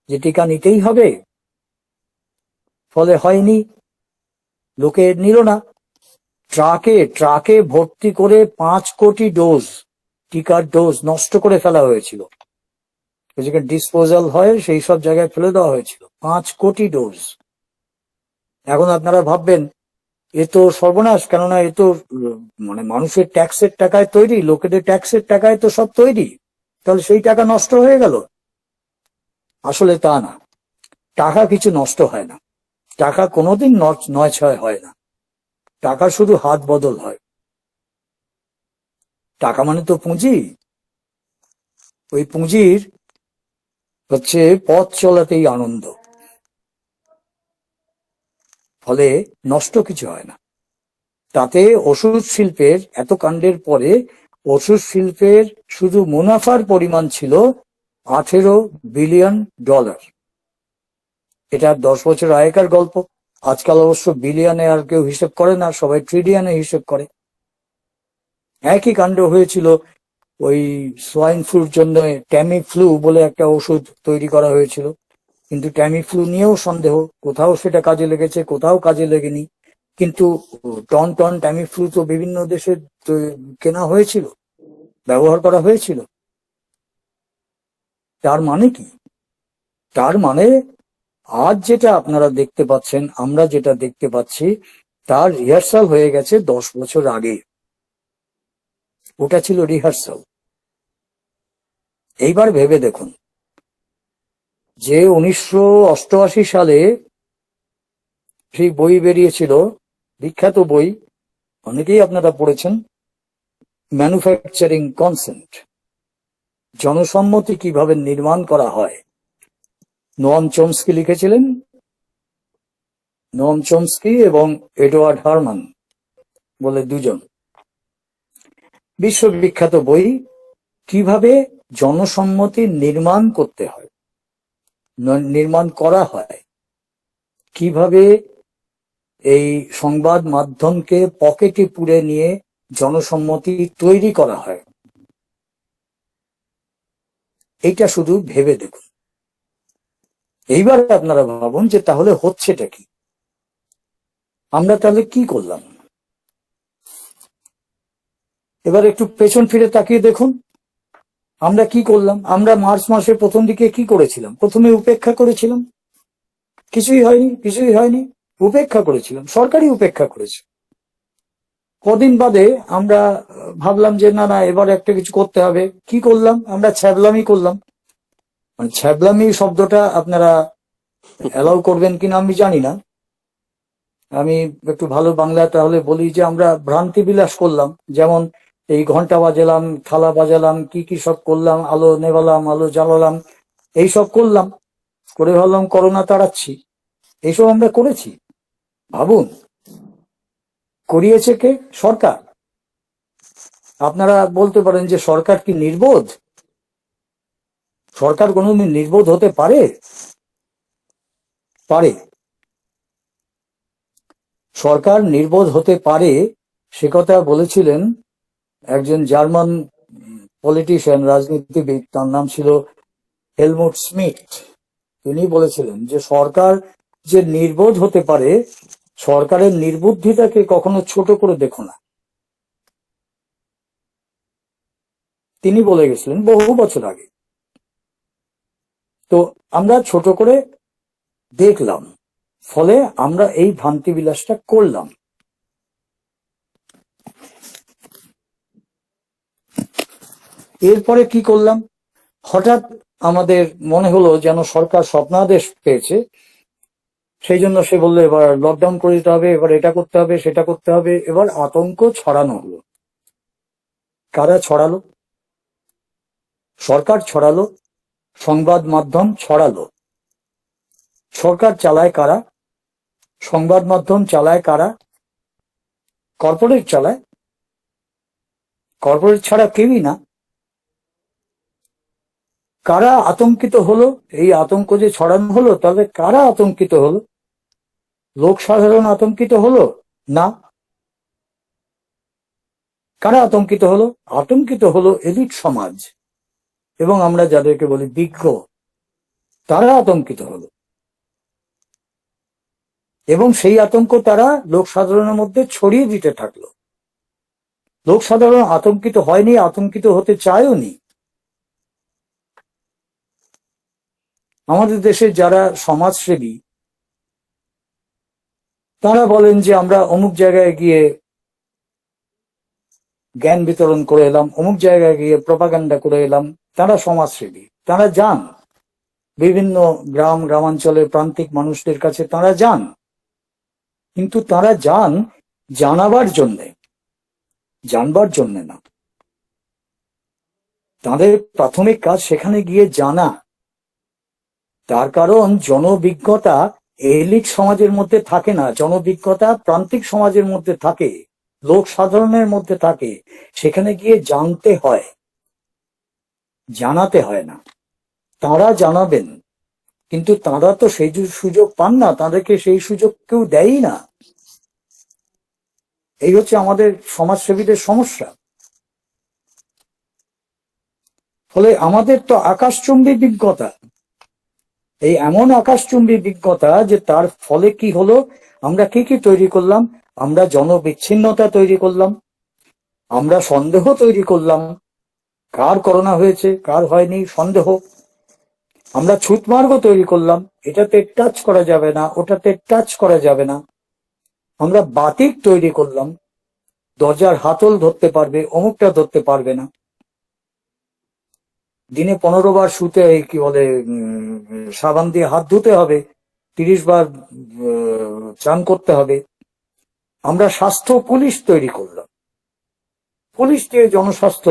যে টিকা নিতেই হবে, ফলে হয়নি, লোকে নিল না। ট্রাকে ভর্তি করে 5 কোটি ডোজ, টিকার ডোজ নষ্ট করে ফেলা হয়েছিল, যেখানে ডিসপোজাল হয় সেই সব জায়গায় ফেলে দেওয়া হয়েছিল। 5 কোটি ডোজ। এখন আপনারা ভাববেন এ তো সর্বনাশ, কেননা এ তো মানে মানুষের ট্যাক্সের টাকায় তৈরি, লোকেদের ট্যাক্সের টাকায় তো সব তৈরি, তাহলে সেই টাকা নষ্ট হয়ে গেল। আসলে তা না, টাকা কিছু নষ্ট হয় না, টাকা কোনোদিন নয় ছয় হয় না, টাকা শুধু হাত বদল হয়। টাকা মানে তো পুঁজি, ওই পুঁজির হচ্ছে পথ চলাতেই আনন্দ, ফলে নষ্ট কিছু হয় না। তাতে ওষুধ শিল্পের এত কাণ্ডের পরে ওষুধ শিল্পের শুধু মুনাফার পরিমাণ ছিল $18 বিলিয়ন। এটা 10 বছর আগেকার গল্প। আজকাল অবশ্য বিলিয়নে আর কেউ হিসেব করে না, সবাই ট্রিলিয়নে হিসেব করে। একই কাণ্ড হয়েছিল ওই সোয়াইন ফ্লুর জন্য। ট্যামি ফ্লু বলে একটা ওষুধ তৈরি করা হয়েছিল, কিন্তু ট্যামি ফ্লু নিয়েও সন্দেহ, কোথাও সেটা কাজে লেগেছে, কোথাও কাজে লেগেনি। কিন্তু টন টন ট্যামি ফ্লু তো বিভিন্ন দেশে কেনা হয়েছিল, ব্যবহার করা হয়েছিল। তার মানে কি? তার মানে আজ যেটা আপনারা দেখতে পাচ্ছেন, আমরা যেটা দেখতে পাচ্ছি, তার রিহার্সাল হয়ে গেছে 10 বছর আগে। ওটা ছিল রিহার্সাল। এইবার ভেবে দেখুন যে 1988 সালে সেই বই বেরিয়েছিল, বিখ্যাত বই, অনেকেই আপনারা পড়েছেন, ম্যানুফ্যাকচারিং কনসেন্ট, জনসম্মতি কিভাবে নির্মাণ করা হয়। নোয়াম চমস্কি লিখেছিলেন, নোয়াম চমস্কি এবং এডওয়ার্ড হারমান বলে দুজন। বিশ্ববিখ্যাত বই, কিভাবে জনসম্মতি নির্মাণ করতে হয়, নির্মাণ করা হয়, কিভাবে এই সংবাদ মাধ্যমকে পকেটে পুরে নিয়ে জনসম্মতি তৈরি করা হয়। এইটা শুধু ভেবে দেখুন। এইবার আপনারা ভাবুন যে তাহলে হচ্ছেটা কি, আমরা তাহলে কি করলাম। এবার একটু পেছন ফিরে তাকিয়ে দেখুন আমরা কি করলাম। আমরা মার্চ মাসের প্রথম দিকে কি করেছিলাম? প্রথমে উপেক্ষা করেছিলাম, কিছুই হয়নি, উপেক্ষা করেছিলাম, সরকারই উপেক্ষা করেছে। কদিন বাদে আমরা ভাবলাম যে না না, এবার একটা কিছু করতে হবে। কি করলাম? আমরা ছ্যাবলামি করলাম। মানে ছ্যাবলামি শব্দটা আপনারা অ্যালাউ করবেন কিনা আমি জানি না, আমি একটু ভালো বাংলা তাহলে বলি যে আমরা ভ্রান্তি বিলাস করলাম। যেমন এই ঘন্টা বাজালাম, থালা বাজালাম, কি সব করলাম, আলো নেভালাম, আলো জ্বালালাম, এইসব করলাম, করে ভাবলাম করোনা তাড়াচ্ছি। এইসব আমরা করেছি। ভাবুন, করিয়েছে কে? সরকার। আপনারা বলতে পারেন যে সরকার কি নির্বোধ? সরকার কোনোদিন নির্বোধ হতে পারে? পারে। সরকার নির্বোধ হতে পারে, সে কথা বলেছিলেন একজন জার্মান পলিটিশিয়ান, রাজনীতিবিদ, তার নাম ছিল হেলমুট স্মিথ। তিনি বলেছিলেন যে সরকার যে নির্বোধ হতে পারে, সরকারের নির্বুদ্ধিতাকে কখনো ছোট করে দেখো না। তিনি বলে গেছিলেন বহু বছর আগে। তো আমরা ছোট করে দেখলাম, ফলে আমরা এই ভ্রান্তি বিলাসটা করলাম। এরপরে কি করলাম? হঠাৎ আমাদের মনে হলো যেন সরকার স্বপ্নাদেশ পেয়েছে, সেই জন্য সে বললো এবার লকডাউন করে দিতে হবে, এবার এটা করতে হবে, সেটা করতে হবে। এবার আতঙ্ক ছড়ানো হলো। কারা ছড়ালো? সরকার ছড়ালো, সংবাদ মাধ্যম ছড়ালো। সরকার চালায় কারা? সংবাদ মাধ্যম চালায় কারা? কর্পোরেট চালায়। কর্পোরেট ছাড়া কেউই না। কারা আতঙ্কিত হলো? এই আতঙ্ক যে ছড়ানো হলো, তাহলে কারা আতঙ্কিত হলো? লোক সাধারণ আতঙ্কিত হলো না। কারা আতঙ্কিত হলো? আতঙ্কিত হলো এলিট সমাজ এবং আমরা যাদেরকে বলি বিজ্ঞ, তারা আতঙ্কিত হলো। এবং সেই আতঙ্ক তারা লোক সাধারণের মধ্যে ছড়িয়ে দিতে থাকলো। লোক সাধারণ আতঙ্কিত হয়নি, আতঙ্কিত হতে চায়ওনি। আমাদের দেশে যারা সমাজসেবী, তারা বলেন যে আমরা অমুক জায়গায় গিয়ে জ্ঞান বিতরণ করে এলাম, অমুক জায়গায় গিয়ে প্রপাগান্ডা করে এলাম। তারা সমাজসেবী, তারা যান বিভিন্ন গ্রামাঞ্চলের প্রান্তিক মানুষদের কাছে, তারা যান। কিন্তু তারা যান জানাবার জন্যে, জানবার জন্যে না। তাদের প্রাথমিক কাজ সেখানে গিয়ে জানা। তার কারণ জনবিজ্ঞতা এলিট সমাজের মধ্যে থাকে না, জনবিজ্ঞতা প্রান্তিক সমাজের মধ্যে থাকে, লোক সাধারণের মধ্যে থাকে। সেখানে গিয়ে জানতে হয়, জানাতে হয় না। তারা জানাবেন, কিন্তু তারা তো সেই সুযোগ পান না, তাদেরকে সেই সুযোগ কেউ দেয়ই না। এই হচ্ছে আমাদের সমাজসেবীদের সমস্যা। ফলে আমাদের তো আকাশচুম্বী বিজ্ঞতা, এই এমন আকাশচুম্বী বিজ্ঞতা যে তার ফলে কি হলো, আমরা কি কি তৈরি করলাম? আমরা জনবিচ্ছিন্নতা তৈরি করলাম, আমরা সন্দেহ তৈরি করলাম, কার করোনা হয়েছে কার হয়নি সন্দেহ। আমরা ছুতমার্গ তৈরি করলাম, এটাতে টাচ করা যাবে না, ওটাতে টাচ করা যাবে না। আমরা বাতিক তৈরি করলাম, দরজার হাতল ধরতে পারবে, অমুকটা ধরতে পারবে না। দিনে 15 বার শুতে কি বলে সাবান দিয়ে হাত ধুতে হবে, 30 বার চান করতে হবে। আমরা স্বাস্থ্য পুলিশ তৈরি করলাম, পুলিশ দিয়ে জনস্বাস্থ্য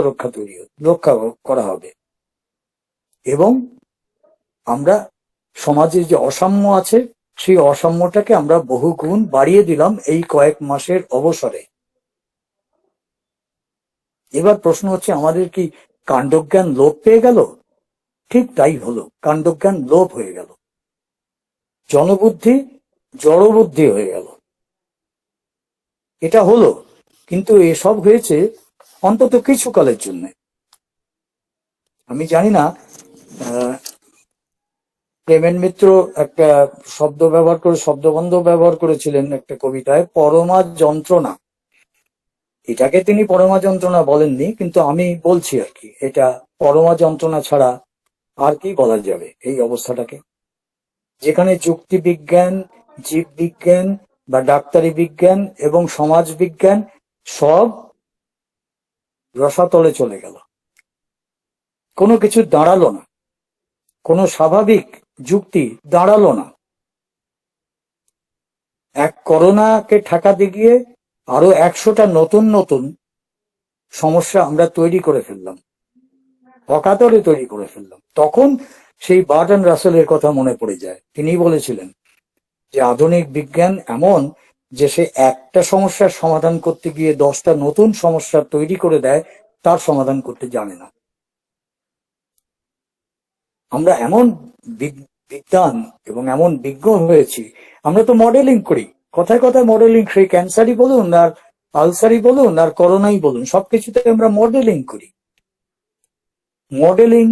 রক্ষা করা হবে। এবং আমরা সমাজে যে অসাম্য আছে সেই অসাম্যটাকে আমরা বহুগুণ বাড়িয়ে দিলাম এই কয়েক মাসের অবসরে। এবার প্রশ্ন হচ্ছে, আমাদের কি কাণ্ডজ্ঞান লোপ পেয়ে গেল? ঠিক তাই হলো, কাণ্ডজ্ঞান লোপ হয়ে গেল, জনবুদ্ধি জড়বুদ্ধি হয়ে গেল। এটা হলো, কিন্তু এসব হয়েছে অন্তত কিছু কালের জন্য। আমি জানি না, প্রেমেন মিত্র একটা শব্দ ব্যবহার করে, শব্দবন্ধ ব্যবহার করেছিলেন একটা কবিতায়, পরমা যন্ত্রণা। এটাকে তিনি পরমা যন্ত্রণা বলেননি, কিন্তু আমি বলছি আর কি, এটা পরমা যন্ত্রণা ছাড়া আর কি বলা যাবে এই অবস্থাটাকে, যেখানে যুক্তি বিজ্ঞান, জীববিজ্ঞান বা ডাক্তারি বিজ্ঞান এবং সমাজ বিজ্ঞান সব রসাতলে চলে গেল, কোনো কিছু দাঁড়ালো না, কোনো স্বাভাবিক যুক্তি দাঁড়ালো না। এক করোনাকে ঠেকাতে গিয়ে আরো 100টা নতুন নতুন সমস্যা আমরা তৈরি করে ফেললাম, অকাতরে তৈরি করে ফেললাম। তখন সেই বার্টন রাসেলের কথা মনে পড়ে যায়। তিনি বলেছিলেন যে আধুনিক বিজ্ঞান এমন যে সে একটা সমস্যার সমাধান করতে গিয়ে 10টা নতুন সমস্যা তৈরি করে দেয়, তার সমাধান করতে জানে না। আমরা এমন বিজ্ঞান এবং এমন বিজ্ঞ হয়েছি, আমরা তো মডেলিং করি, কথায় কথায় মডেলিং, সেই ক্যান্সারই বলুন আর আলসারই বলুন আর করোনাই বলুন, সবকিছুতে আমরা মডেলিং করি। মডেলিং,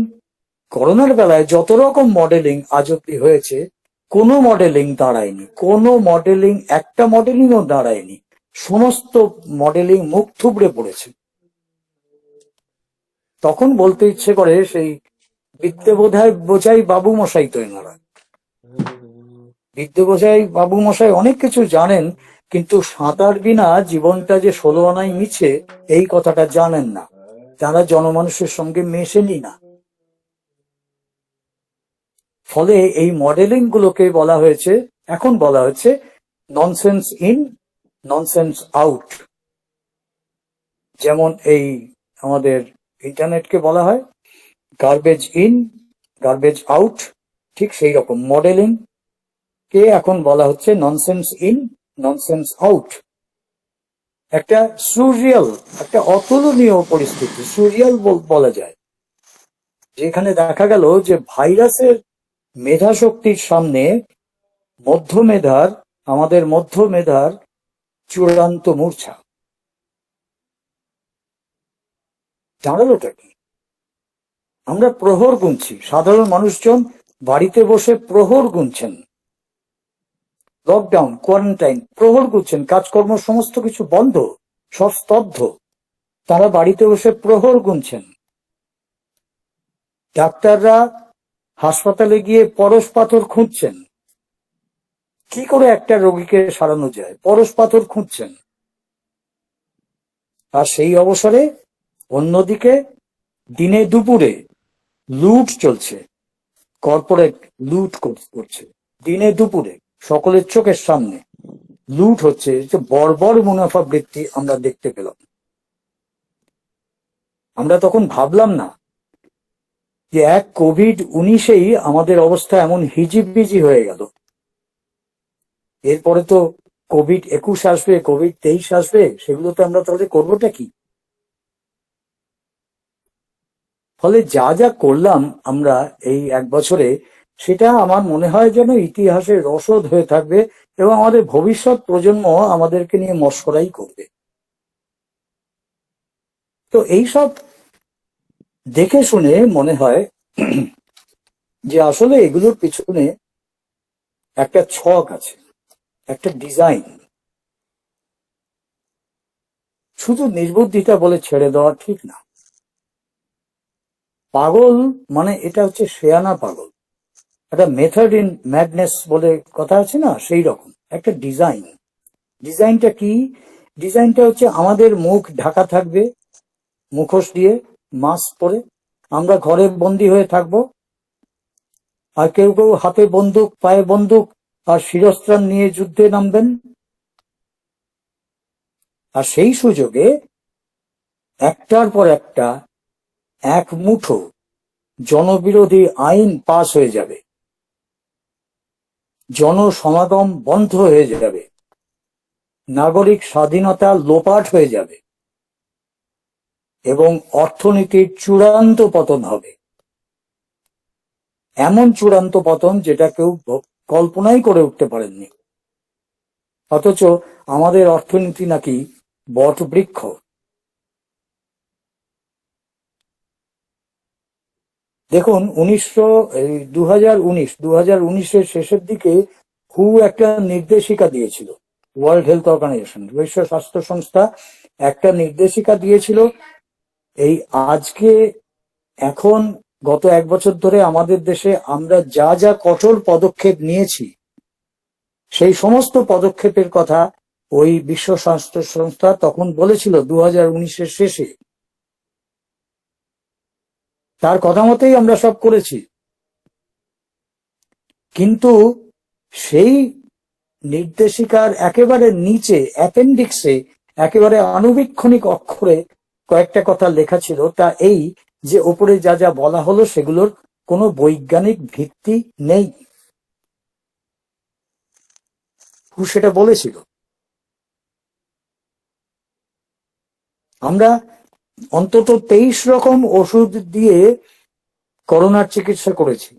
করোনার বেলায় যত রকম মডেলিং আজ অব্দি হয়েছে, কোনো মডেলিং দাঁড়ায়নি, কোনো মডেলিং, একটা মডেলিংও দাঁড়ায়নি, সমস্ত মডেলিং মুখ থুবড়ে পড়েছে। তখন বলতে ইচ্ছে করে, সেই বিদ্যে বোঝাই বাবু মশাই তো এনারা, বিদ্যে বোঝাই বাবু মশাই অনেক কিছু জানেন, কিন্তু সাঁতার বিনা জীবনটা যে 16 আনাই মিছে এই কথাটা জানেন না, তারা জনমানুষের সঙ্গে মেশেনি না। ফলে এই মডেলিং গুলোকে বলা হয়েছে, এখন বলা হচ্ছে ননসেন্স ইন ননসেন্স আউট। যেমন এই আমাদের ইন্টারনেটকে বলা হয় গার্বেজ ইন গার্বেজ আউট, ঠিক সেই রকম মডেলিং কে এখন বলা হচ্ছে ননসেন্স ইন ননসেন্স আউট। একটা সুরিয়াল, একটা অতুলনীয় পরিস্থিতি, সুরিয়াল বলা যায়, যেখানে দেখা গেল যে ভাইরাসের মেধা শক্তির সামনে আমাদের মধ্য মেধার চূড়ান্ত মূর্ছা। দাঁড়ালোটা কি? আমরা প্রহর গুনছি, সাধারণ মানুষজন বাড়িতে বসে প্রহর গুনছেন, লকডাউন, কোয়ারেন্টাইন, প্রহর গুনছেন, কাজকর্ম সমস্ত কিছু বন্ধ, সব স্তব্ধ, তারা বাড়িতে বসে প্রহর গুনছেন। ডাক্তাররা হাসপাতালে গিয়ে পরশ পাথর খুঁজছেন, কি করে একটা রোগীকে সারানো যায়, পরশ পাথর খুঁজছেন। আর সেই অবসরে অন্যদিকে দিনে দুপুরে লুট চলছে, কর্পোরেট লুট করছে, দিনে দুপুরে সকলের চোখের সামনে লুট হচ্ছে, যে বর্বর মুনাফা বৃদ্ধি আমরা দেখতে পেলাম। আমরা তখন ভাবলাম না যে এক কোভিড-19 আমাদের অবস্থা এমন হিজিবিজি হয়ে গেল, এরপরে তো কোভিড-21 আসবে, কোভিড-23 আসবে, সেগুলোতে আমরা তাহলে করবোটা কি? ফলে যা যা করলাম আমরা এই 1 বছরে, সেটা আমার মনে হয় যেন ইতিহাসের রসদ হয়ে থাকবে এবং আমাদের ভবিষ্যৎ প্রজন্ম আমাদেরকে নিয়ে মশকরাই করবে। তো এইসব দেখে শুনে মনে হয় যে আসলে এগুলোর পিছনে একটা ছক আছে, একটা ডিজাইন। শুধু নির্বুদ্ধিতা বলে ছেড়ে দেওয়া ঠিক না। পাগল মানে এটা হচ্ছে শেয়ানা পাগল, একটা মেথড ইন ম্যাডনেস বলে কথা আছে না, সেই রকম একটা ডিজাইন। ডিজাইনটা কি? ডিজাইনটা হচ্ছে আমাদের মুখ ঢাকা থাকবে মুখোশ দিয়ে, মাস্ক পরে আমরা ঘরে বন্দী হয়ে থাকবো, আর কেউ কেউ হাতে বন্দুক, পায়ে বন্দুক আর শিরস্ত্রাণ নিয়ে যুদ্ধে নামবেন। আর সেই সুযোগে একটার পর একটা এক মুঠো জনবিরোধী আইন পাস হয়ে যাবে, জনসমাগম বন্ধ হয়ে যাবে, নাগরিক স্বাধীনতা লোপাট হয়ে যাবে এবং অর্থনীতির চূড়ান্ত পতন হবে। এমন চূড়ান্ত পতন যেটা কেউ কল্পনাই করে উঠতে পারেননি। অথচ আমাদের অর্থনীতি নাকি বটবৃক্ষ। দেখুন 2019-এর শেষের দিকে হু একটা নির্দেশিকা দিয়েছিল, ওয়ার্ল্ড হেলথ অর্গানাইজেশন, বিশ্ব স্বাস্থ্য সংস্থা একটা নির্দেশিকা দিয়েছিল। এই আজকে এখন গত 1 বছর ধরে আমাদের দেশে আমরা যা যা কঠোর পদক্ষেপ নিয়েছি, সেই সমস্ত পদক্ষেপের কথা ওই বিশ্ব স্বাস্থ্য সংস্থা তখন বলেছিল 2019-এর শেষে। তার কথা মতেই আমরা সব করেছি, কিন্তু সেই নির্দেশিকার একেবারে নিচে অ্যাপেন্ডিক্সে একেবারে আনুবীক্ষণিক অক্ষরে কয়েকটা কথা লেখা ছিল, তা এই যে ওপরে যা যা বলা হলো সেগুলোর কোনো বৈজ্ঞানিক ভিত্তি নেই। সেটা বলেছিল। আমরা অন্তত 23 রকম ওষুধ দিয়ে করোনার চিকিৎসা করেছি,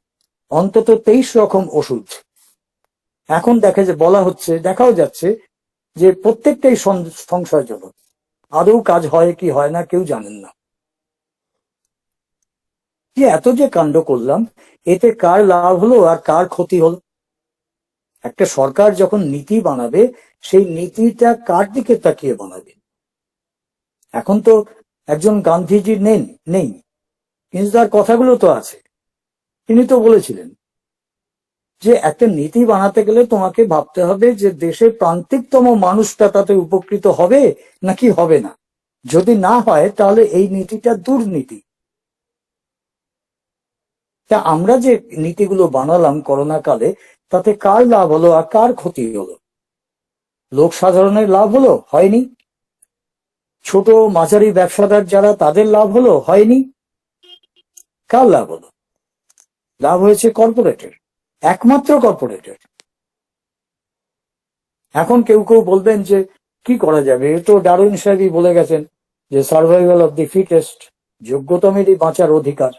অন্তত 23 রকম ওষুধ। এখন দেখাও যাচ্ছে যে প্রত্যেকটাই সংশয়জনক, আদৌ কাজ হয় কি হয় না কেউ জানেন না। যে এত যে কাণ্ড করলাম, এতে কার লাভ হলো আর কার ক্ষতি হলো? একটা সরকার যখন নীতি বানাবে, সেই নীতিটা কার দিকে তাকিয়ে বানাবে? এখন তো একজন গান্ধীজি নেই, কিন্তু তার কথাগুলো তো আছে। তিনি তো বলেছিলেন যে একটা নীতি বানাতে গেলে তোমাকে ভাবতে হবে যে দেশের প্রান্তিকতম মানুষটা তাতে উপকৃত হবে নাকি হবে না। যদি না হয় তাহলে এই নীতিটা দুর্নীতি। তা আমরা যে নীতিগুলো বানালাম করোনা কালে, তাতে কার লাভ হলো আর কার ক্ষতি হলো? লোক সাধারণের লাভ হলো? হয়নি। ছোট মাঝারি ব্যবসাদার যারা, তাদের লাভ হলো? হয়নি। কার লাভ হলো? লাভ হয়েছে কর্পোরেটের, একমাত্র কর্পোরেটের। এখন কেউ কেউ বলবেন যে কি করা যাবে, এ তো ডারউইন সাহেবই বলে গেছেন যে সার্ভাইভাল অফ দি ফিটেস্ট, যোগ্যতমেরই বাঁচার অধিকার।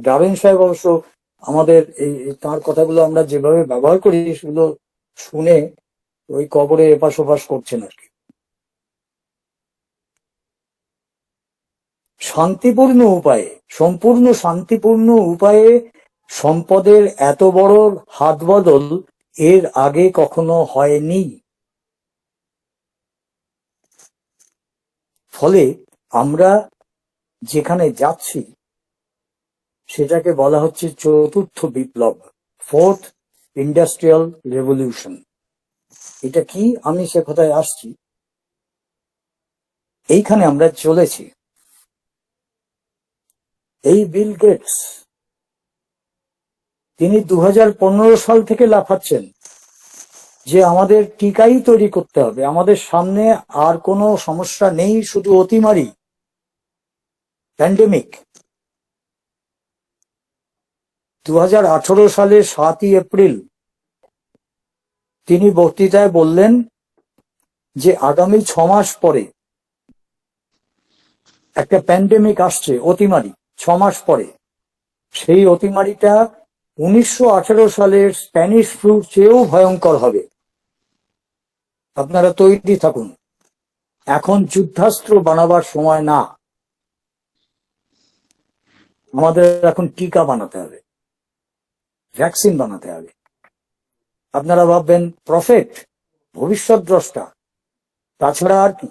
ডারউইন সাহেব অবশ্য আমাদের এই তার কথাগুলো আমরা যেভাবে ব্যবহার করি সেগুলো শুনে ওই কবরে এপাশ ওপাশ করছেন আর কি। শান্তিপূর্ণ উপায়ে, সম্পূর্ণ শান্তিপূর্ণ উপায়ে সম্পদের এত বড় হাত বদল এর আগে কখনো হয়নি। ফলে আমরা যেখানে যাচ্ছি সেটাকে বলা হচ্ছে চতুর্থ বিপ্লব, ফোর্থ ইন্ডাস্ট্রিয়াল রেভলিউশন। এটা কি, আমি সে কথায় আসছি। এইখানে আমরা চলেছি। এই বিল গেটস, তিনি 2015 সাল থেকে লাফাচ্ছেন যে আমাদের টিকাই তৈরি করতে হবে, আমাদের সামনে আর কোনো সমস্যা নেই, শুধু অতিমারি, প্যান্ডেমিক। 2018 সালের 7ই এপ্রিল তিনি বক্তৃতায় বললেন যে আগামী 6 মাস পরে একটা প্যান্ডেমিক আসছে, অতিমারি, 6 মাস পরে। সেই অতিমারিটা 1918 সালের স্প্যানিশ ফ্লুর চেয়েও ভয়ঙ্কর হবে। আপনারা তৈরি থাকুন, এখন যুদ্ধাস্ত্র বানাবার সময় না। আমাদের এখন টিকা বানাতে হবে, ভ্যাকসিন বানাতে হবে। আপনারা ভাববেন প্রফেট, ভবিষ্যৎ দ্রষ্টা, তাছাড়া আর কি?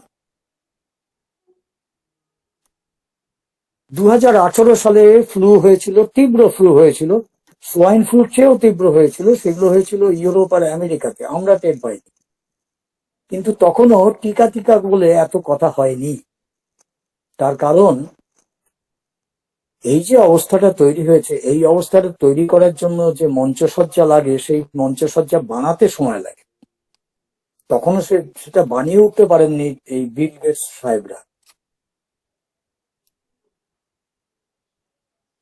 2018 সালে ফ্লু হয়েছিল, তীব্র ফ্লু হয়েছিল, সোয়াইন ফ্লুর চেয়েও তীব্র হয়েছিল। সেগুলো হয়েছিল ইউরোপ আর আমেরিকাতে, আমরা টের পাইনি। কিন্তু তখনও টিকা টিকা বলে এত কথা হয়নি। তার কারণ এই যে অবস্থাটা তৈরি হয়েছে, এই অবস্থাটা তৈরি করার জন্য যে মঞ্চসজ্জা লাগে, সেই মঞ্চসজ্জা বানাতে সময় লাগে। তখনও সেটা বানিয়ে উঠতে পারেননি এই বিল গেটস সাহেবরা।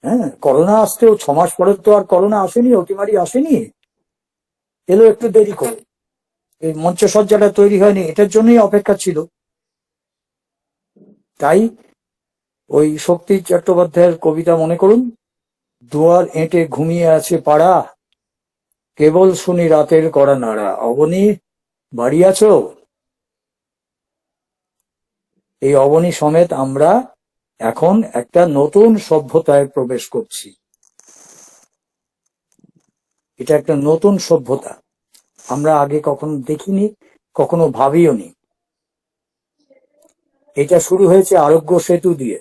হ্যাঁ, করোনা আসতেও 6 মাস পরে তো আর করোনা আসেনি, অতিমারি আসেনি, এলো একটু দেরি করে। এই মঞ্চসজ্জাটা তৈরি হয়নি, এটার জন্যই অপেক্ষা ছিল। তাই ওই শক্তি চট্টোপাধ্যায়ের কবিতা মনে করুন, দুয়ার এঁটে ঘুমিয়ে আছে পাড়া, কেবল শুনি রাতের কড়া নাড়া, অবনী বাড়ি আছো? এই অবনী সমেত আমরা এখন একটা নতুন সভ্যতায় প্রবেশ করছি। এটা একটা নতুন সভ্যতা, আমরা আগে কখনো দেখিনি, কখনো ভাবিও নি। এটা শুরু হয়েছে আরোগ্য সেতু দিয়ে।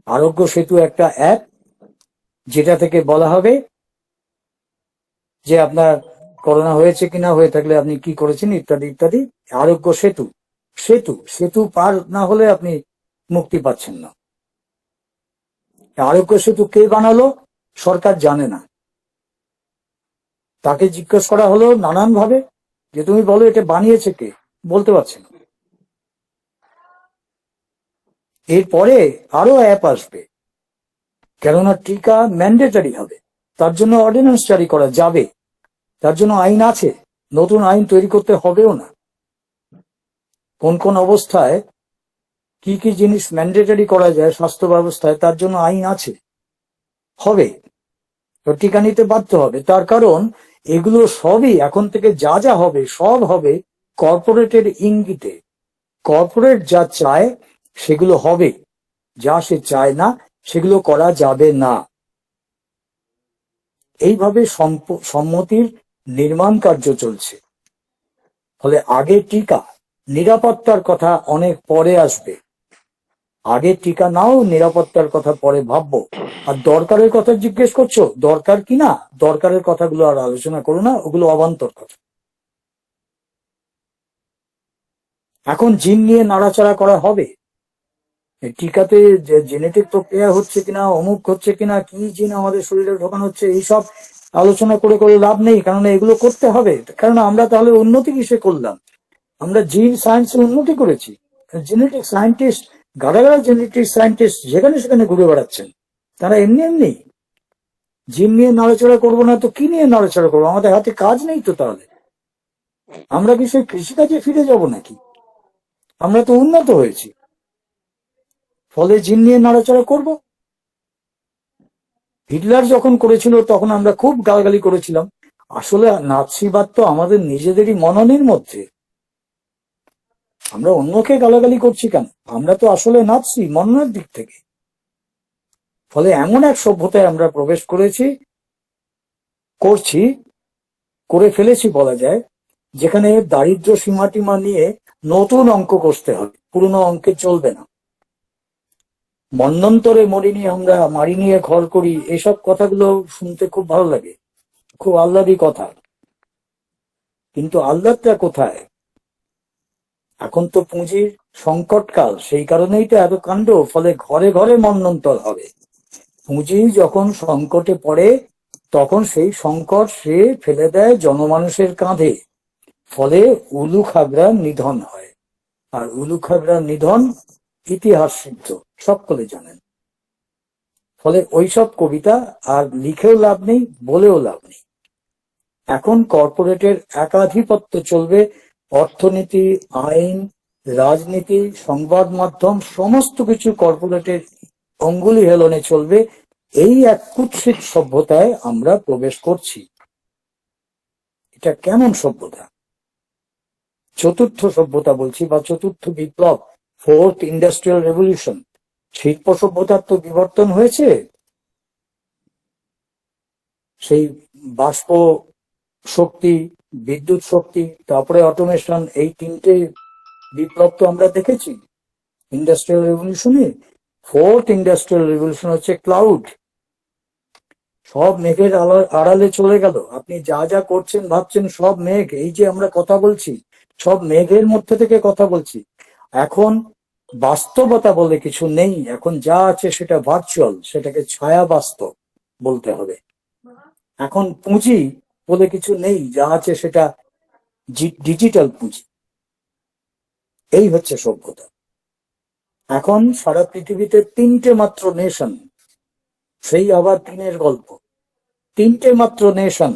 আরোগ্য সেতু একটা অ্যাপ, যেটা থেকে বলা হবে যে আপনার করোনা হয়েছে কিনা, হয়ে থাকলে আপনি কি করেছেন, ইত্যাদি ইত্যাদি। আরোগ্য সেতু, সেতু সেতু পার না হলে আপনি মুক্তি পাচ্ছেন না। আরোগ্য সেতু কে বানালো সরকার জানে না। তাকে জিজ্ঞেস করা হলো নানান ভাবে যে তুমি বলো এটা বানিয়েছে কে, বলতে পারছে না। এরপরে আরো অ্যাপ আসবে, কেননা টিকা ম্যান্ডেটারি হবে, তার জন্য অর্ডিন্যান্স জারি করা যাবে, তার জন্য আইন আছে, নতুন আইন তৈরি করতে হবেও না। কোন কোন অবস্থায় কি কি জিনিস ম্যান্ডেটারি করা যায় স্বাস্থ্য ব্যবস্থায়, তার জন্য আইন আছে, হবে। তো টিকা নিতে বাধ্য হবে। তার কারণ এগুলো সবই এখন থেকে যা যা হবে, সব হবে কর্পোরেটের ইঙ্গিতে। কর্পোরেট যা চায় সেগুলো হবে, যা সে চায় না সেগুলো করা যাবে না। এইভাবে সম্মতির নির্মাণ কার্য চলছে। ফলে আগে টিকা, নিরাপত্তার কথা অনেক পরে আসবে। আগে টিকা নাও, নিরাপত্তার কথা পরে ভাববো। আর দরকারের কথা জিজ্ঞেস করছো, দরকার কিনা, দরকারের কথাগুলো আর আলোচনা করো না, ওগুলো অবান্তর কথা। এখন জিন নিয়ে নাড়াচাড়া করা হবে। টিকাতে জেনেটিক প্রক্রিয়া হচ্ছে কিনা, অমুক হচ্ছে কিনা, কি জিন আমাদের শরীরে ঢোকানো হচ্ছে, এইসব আলোচনা করে করে লাভ নেই। কারণ এগুলো করতে হবে, কারণ আমরা তাহলে উন্নতি কিসে করলাম? আমরা জিন সায়েন্সে উন্নতি করেছি। জেনেটিক সায়েন্টিস্ট, গাড়া জেনেটিক সায়েন্টিস্ট যেখানে সেখানে ঘুরে বেড়াচ্ছেন। তারা এমনি এমনি জিন নিয়ে নাড়াচাড়া করবো না তো কি নিয়ে নাড়াচাড়া করবো? আমাদের হাতে কাজ নেই তো। তাহলে আমরা কি সেই কৃষিকাজে ফিরে যাব নাকি? আমরা তো উন্নত হয়েছি, ফলে জিন নিয়ে নাড়াচাড়া করব? হিটলার যখন করেছিল তখন আমরা খুব গালাগালি করেছিলাম। আসলে নাৎসিবাদ তো আমাদের নিজেদেরই মননের মধ্যে। আমরা অন্যকে গালাগালি করছি কেন? আমরা তো আসলে নাৎসি মননের দিক থেকে। ফলে এমন এক সভ্যতায় আমরা প্রবেশ করে ফেলেছি বলা যায়, যেখানে দারিদ্র সীমাটিমা নিয়ে নতুন অঙ্ক কষতে হবে, পুরনো অঙ্কে চলবে না। মন্বন্তরে মরিনি আমরা, মারি নিয়ে ঘর করি, এসব কথাগুলো শুনতে খুব ভালো লাগে, খুব আহ্লাদী কথা। কিন্তু আহ্লাদটা কোথায়? এখন তো পুঁজির সংকটকাল, সেই কারণেই তো এত কাণ্ড। ফলে ঘরে ঘরে মন্বন্তর হবে। পুঁজি যখন সংকটে পড়ে তখন সেই সংকট সে ফেলে দেয় জনমানুষের কাঁধে। ফলে উলুখাগড়ার নিধন হয়। আর উলুখাগড়ার নিধন ইতিহাস সিদ্ধ, সকলে জানেন। ফলে ওইসব কবিতা আর লিখেও লাভ নেই, বলেও লাভ নেই। এখন কর্পোরেটের একাধিপত্য চলবে। অর্থনীতি, আইন, রাজনীতি, সংবাদ মাধ্যম, সমস্ত কিছু কর্পোরেটের অঙ্গুলি হেলনে চলবে। এই এক কুৎসিত সভ্যতায় আমরা প্রবেশ করছি। এটা কেমন সভ্যতা? চতুর্থ সভ্যতা বলছি, বা চতুর্থ বিপ্লব, ফোর্থ ইন্ডাস্ট্রিয়াল রেভলিউশন। শিল্প সভ্যতার তো বিবর্তন হয়েছে। সেই বাষ্প শক্তি, বিদ্যুৎ শক্তি, তারপরে অটোমেশন, এই তিনটে বিপ্লব তো আমরা দেখেছি ইন্ডাস্ট্রিয়াল রেভলিউশনে। ফোর্থ ইন্ডাস্ট্রিয়াল রেভলিউশন হচ্ছে ক্লাউড। সব মেঘের আড়ালে চলে গেল। আপনি যা যা করছেন ভাবছেন সব মেঘ, এই যে আমরা কথা বলছি সব মেঘের মধ্যে থেকে কথা বলছি। এখন বাস্তবতা বলে কিছু নেই, এখন যা আছে সেটা ভার্চুয়াল, সেটাকে ছায়া বাস্তব বলতে হবে। এখন পুঁজি বলে কিছু নেই, যা আছে সেটা ডিজিটাল পুঁজি। এই হচ্ছে সভ্যতা। এখন সারা পৃথিবীতে তিনটে মাত্র নেশন, সেই আবার তিনের গল্প, তিনটে মাত্র নেশন,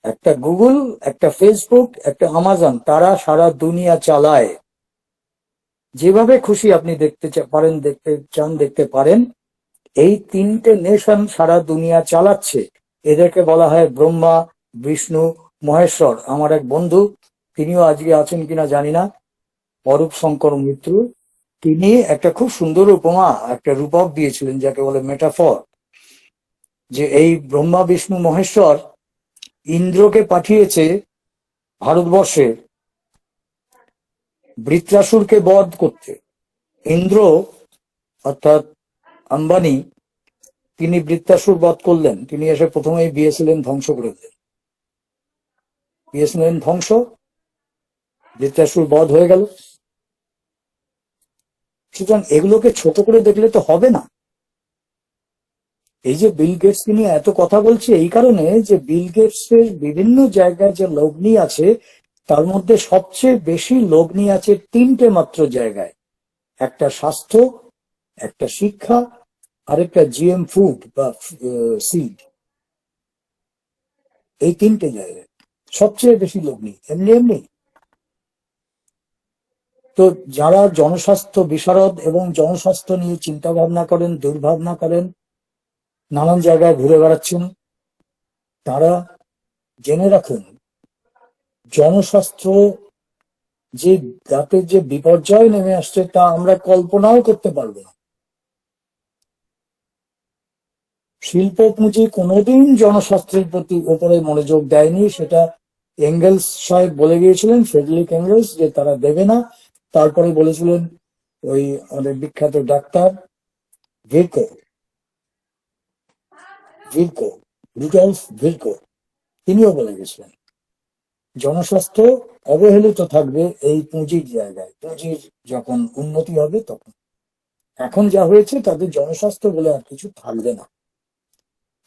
একটা গুগল, একটা ফেসবুক, একটা আমাজন, তারা সারা দুনিয়া চালায়। যেভাবে খুশি আপনি দেখতে পারেন, দেখতে চান দেখতে পারেন। এই তিনটে নেশন সারা দুনিয়া চালাচ্ছে। এদেরকে বলা হয় ব্রহ্মা, বিষ্ণু, মহেশ্বর। আমার এক বন্ধু, তিনিও আজকে আছেন কিনা জানি না, অরূপ শঙ্কর মিত্র, তিনি একটা খুব সুন্দর উপমা, একটা রূপক দিয়েছিলেন যাকে বলে মেটাফর, যে এই ব্রহ্মা, বিষ্ণু, মহেশ্বর ইন্দ্রকে পাঠিয়েছে ভারতবর্ষে বৃত্রাসুরকে বধ করতে। ইন্দ্র অর্থাৎ আম্বানি, তিনি বৃত্রাসুর বধ করলেন। তিনি এসে প্রথমেই বিএসএলএন ধ্বংস করে দিলেন। বিএসএলএন ধ্বংস, বৃত্রাসুর বধ হয়ে গেল। সুতরাং এগুলোকে ছোট করে দেখলে তো হবে না। এই যে বিল গেটস নিয়ে এত কথা বলছে এই কারণে যে বিল গেটস এর বিভিন্ন জায়গায় যে লগ্নি আছে, তার মধ্যে সবচেয়ে বেশি লগ্নি আছে তিনটে মাত্র জায়গায়। একটা স্বাস্থ্য, একটা শিক্ষা, আরেকটা জিএম ফুড বা সিড। এই তিনটে জায়গায় সবচেয়ে বেশি লগ্নি। এমনি এমনি তো যারা জনস্বাস্থ্য বিশারদ এবং জনস্বাস্থ্য নিয়ে চিন্তা ভাবনা করেন, দুর্ভাবনা করেন, নানান জায়গায় ঘুরে বেড়াচ্ছেন, তারা জেনে রাখুন জনস্বাস্থ্য যে যাতে যে বিপর্যয় নেমে আসছে তা আমরা কল্পনাও করতে পারবো না। শিল্প পুঁজি কোনোদিন জনস্বাস্থ্যের প্রতি উপরে মনোযোগ দেয়নি, সেটা এঙ্গেলস সাহেব বলে গিয়েছিলেন, ফ্রেডরিক এঙ্গেলস, যে তারা দেবে না। তারপরে বলেছিলেন ওই আমাদের বিখ্যাত ডাক্তার ভিরকো, রুডলফ ভিরকো, তিনিও বলে গেছিলেন জনস্বাস্থ্য অবহেলিত থাকবে এই পুঁজির জায়গায়, পুঁজির যখন উন্নতি হবে তখন। এখন যা হয়েছে তাদের জনস্বাস্থ্য বলে আর কিছু থাকবে না,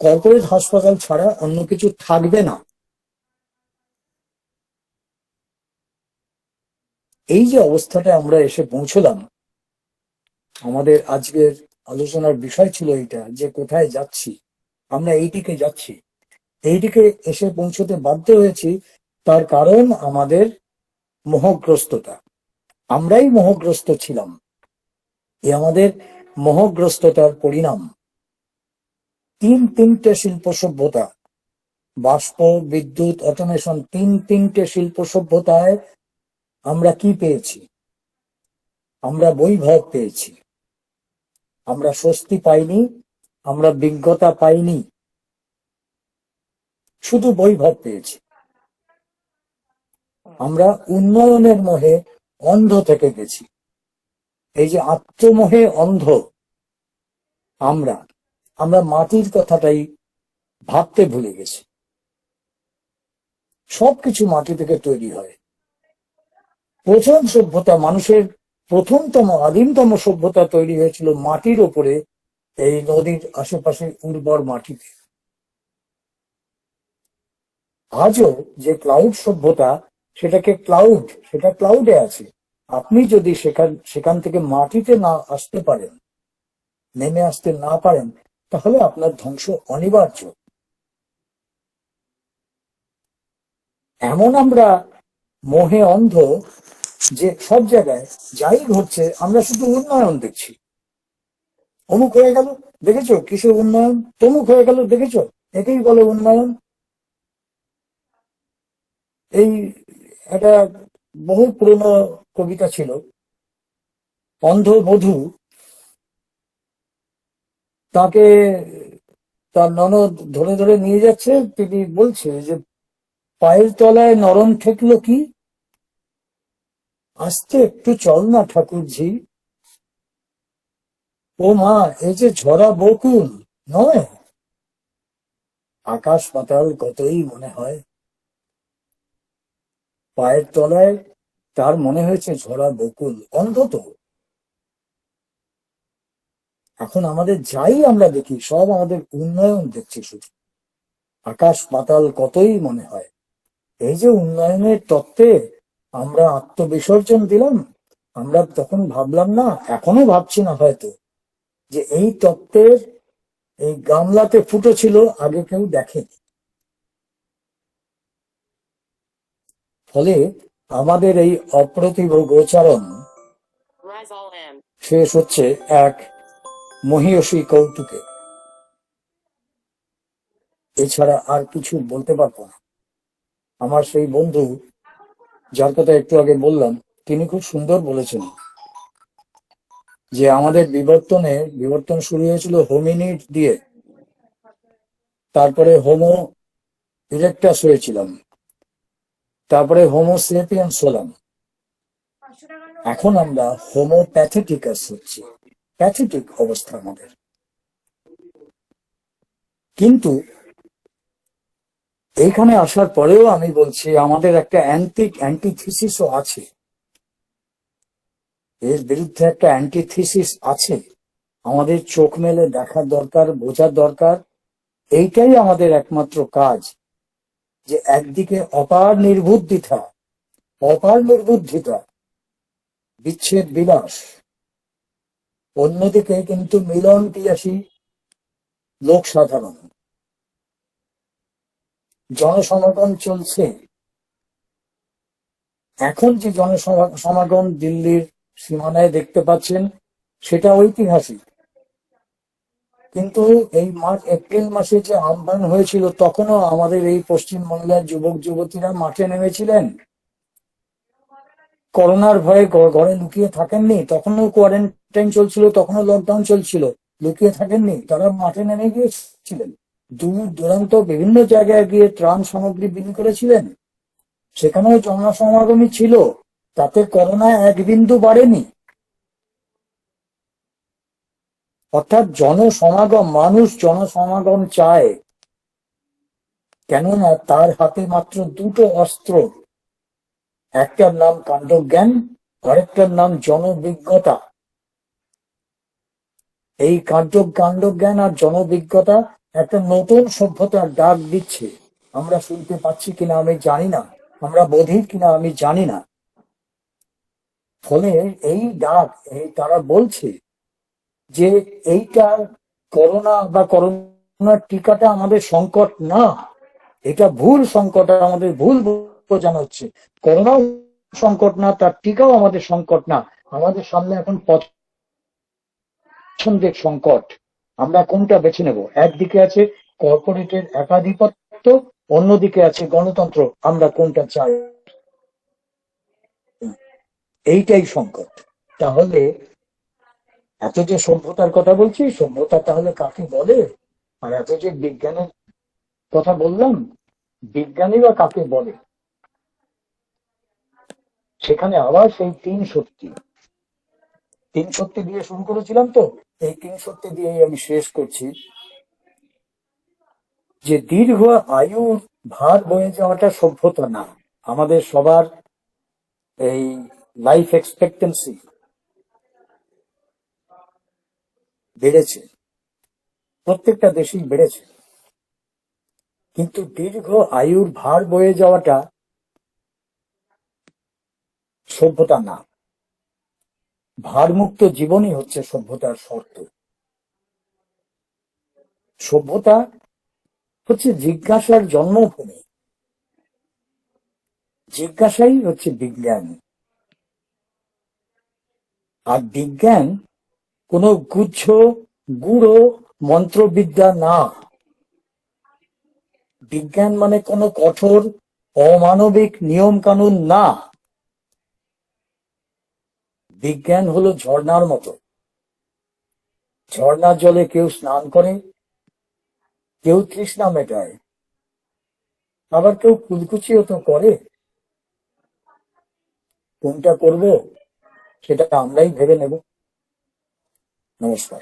কর্পোরেট হাসপাতাল ছাড়া অন্য কিছু থাকবে না। এই যে অবস্থাটা আমরা এসে পৌঁছলাম, আমাদের আজকের আলোচনার বিষয় ছিল এটা, যে কোথায় যাচ্ছি আমরা, এইদিকে যাচ্ছি। এইদিকে এসে পৌঁছতে বাধ্য হয়েছি, তার কারণ আমাদের মোহগ্রস্ততা। আমরাই মোহগ্রস্ত ছিলাম, এ আমাদের মোহগ্রস্ততার পরিণাম। তিনটে শিল্প সভ্যতা, বাষ্প, বিদ্যুৎ, অটোমেশন, তিনটে শিল্প সভ্যতায় আমরা কি পেয়েছি? আমরা বৈভব পেয়েছি, আমরা স্বস্তি পাইনি, আমরা বিজ্ঞতা পাইনি, শুধু বৈভব পেয়েছি। আমরা উন্নয়নের মোহে অন্ধ থেকে গেছি। এই যে আত্মমোহে অন্ধ, আমরা মাটির কথাটাই ভাবতে ভুলে গেছি। সবকিছু মাটি থেকে তৈরি হয়। প্রথম সভ্যতা, মানুষের প্রথমতম আদিমতম সভ্যতা তৈরি হয়েছিল মাটির ওপরে, এই নদীর আশেপাশে উর্বর মাটিতে। আজও যে ক্লাউড সভ্যতা, সেটা ক্লাউডে আছে। আপনি যদি সেখান থেকে মাটিতে না আসতে পারেন, নেমে আসতে না পারেন, তাহলে আপনার ধ্বংস অনিবার্য। এমন আমরা মোহে অন্ধ যে সব জায়গায় যাই ঘটছে আমরা শুধু উন্নয়ন দেখছি। অমুক হয়ে গেল, দেখেছো কিসের উন্নয়ন, তমুক হয়ে গেল, দেখেছো, একেই বলে উন্নয়ন। এই একটা বহু পুরনো কবিতা ছিল, অন্ধ বধূ তাকে তার ননদ ধরে ধরে নিয়ে যাচ্ছে, তিনি বলছে যে পায়ের তলায় নরম ঠেকলো কি, আস্তে একটু চল না ঠাকুরঝি। ও মা, এই যে ঝরা বকুল নয়, আকাশ পাতাল কতই মনে হয়। পায়ের তলায় তার মনে হয়েছে ঝরা বকুল, অন্ধ তো। এখন আমাদের যাই আমরা দেখি সব আমাদের উন্নয়ন দেখছি শুধু, আকাশ পাতাল কতই মনে হয়। এই যে উন্নয়নের তত্ত্বে আমরা আত্মবিসর্জন দিলাম, আমরা তখন ভাবলাম না, এখনো ভাবছি না হয়তো, যে এই তত্ত্বের এই গামলাতে ফুটো ছিল, আগে কেউ দেখেনি। ফলে আমাদের এই অপ্রতিভ গোচারণ শেষ হচ্ছে এক মহীয়সী কৌতুকে, এছাড়া আর কিছু বলতে পারবো না। আমার সেই বন্ধু যার কথা একটু আগে বললাম, তিনি খুব সুন্দর বলেছেন যে আমাদের বিবর্তন শুরু হয়েছিল হোমিনিড দিয়ে, তারপরে হোমো ইরেক্টাস হয়েছিলাম, তারপরে হোমো সেপিয়েন্স হলাম, এখন আমরা হোমো প্যাথেটিকাস হচ্ছি, প্যাথেটিক অবস্থা আমাদের। কিন্তু এইখানে আসার পরেও আমি বলছি আমাদের একটা অ্যান্টিথিসিসও আছে, এর বিরুদ্ধে একটা অ্যান্টিথিসিস আছে। আমাদের চোখ মেলে দেখার দরকার, বোঝার দরকার। এইটাই আমাদের একমাত্র কাজ, যে একদিকে অপার নির্বুদ্ধিতা, বিচ্ছেদ বিলাস, অন্যদিকে কিন্তু মিলন পিয়াসী লোক সাধারণ, জনসমাগম চলছে। এখন যে জনসমাগম দিল্লির সীমানায় দেখতে পাচ্ছেন, সেটা ঐতিহাসিক। কিন্তু এই এপ্রিল মাসে যে আহ্বান হয়েছিল, তখনও আমাদের এই পশ্চিমবাংলার যুবক যুবতীরা মাঠে নেমেছিলেন। করোনার ভয়ে ঘরে লুকিয়ে থাকেননি, তখনও কোয়ারেন্টাইন চলছিল, তখনও লকডাউন চলছিল, লুকিয়ে থাকেননি, তারা মাঠে নেমে গিয়েছিলেন। দূর দূরান্ত বিভিন্ন জায়গায় গিয়ে ত্রাণ সামগ্রী বিলি করেছিলেন, সেখানেও জনসমাগমই ছিল, তাতে করোনা এক বিন্দু বাড়েনি। অর্থাৎ মানুষ জনসমাগম চায়, কেননা তার হাতে মাত্র দুটো অস্ত্র, একটার নাম কাণ্ডজ্ঞান, আরেকটার নাম জনবিজ্ঞতা। এই কাণ্ডজ্ঞান আর জনবিজ্ঞতা একটা নতুন সভ্যতার ডাক দিচ্ছে। আমরা শুনতে পাচ্ছি কিনা আমি জানি না, আমরা বধির কিনা আমি জানি না। ফলে এই ডাক, তারা বলছে যে এইটা করোনার টিকাটা আমাদের সংকট না, এটা ভুল সংকট, আমাদের ভুল বোঝানো হচ্ছে। করোনাও সংকট না, তার টিকাও আমাদের সংকট না। আমাদের সামনে এখন পছন্দের সংকট, আমরা কোনটা বেছে নেব? একদিকে আছে কর্পোরেটের একাধিপত্য, অন্যদিকে আছে গণতন্ত্র, আমরা কোনটা চাই? এইটাই সংকট। তাহলে এত যে সভ্যতার কথা বলছি, সভ্যতা তাহলে কাকে বলে? আর এত যে বিজ্ঞানের কথা বললাম, বিজ্ঞানীরা কাকে বলে? সেখানে আবার সেই তিন সত্যি দিয়ে শুরু করেছিলাম, তো এই তিন সত্যি দিয়েই আমি শেষ করছি, যে দীর্ঘ আয়ুর ভার বয়ে যাওয়াটা সভ্যতা না। আমাদের সবার এই লাইফ এক্সপেক্টেন্সি বেড়েছে, প্রত্যেকটা দেশেই বেড়েছে, কিন্তু দীর্ঘ আয়ুর ভার বয়ে যাওয়াটা সভ্যতা না। ভারমুক্ত জীবনই হচ্ছে সভ্যতার শর্ত। সভ্যতা হচ্ছে জিজ্ঞাসার জন্মভূমি, জিজ্ঞাসাই হচ্ছে বিজ্ঞান। আর বিজ্ঞান কোনো গুচ্ছ গুড়ো মন্ত্রবিদ্যা না। বিজ্ঞান মানে কোনো কঠোর অমানবিক নিয়ম কানুন না। বিজ্ঞান হলো ঝর্ণার মতো, ঝর্ণার জলে কেউ স্নান করে, কেউ তৃষ্ণা মেটায়, আবার কেউ কুলকুচিও তো করে। কোনটা করব সেটা আমরাই ভেবে নেব। নমস্কার।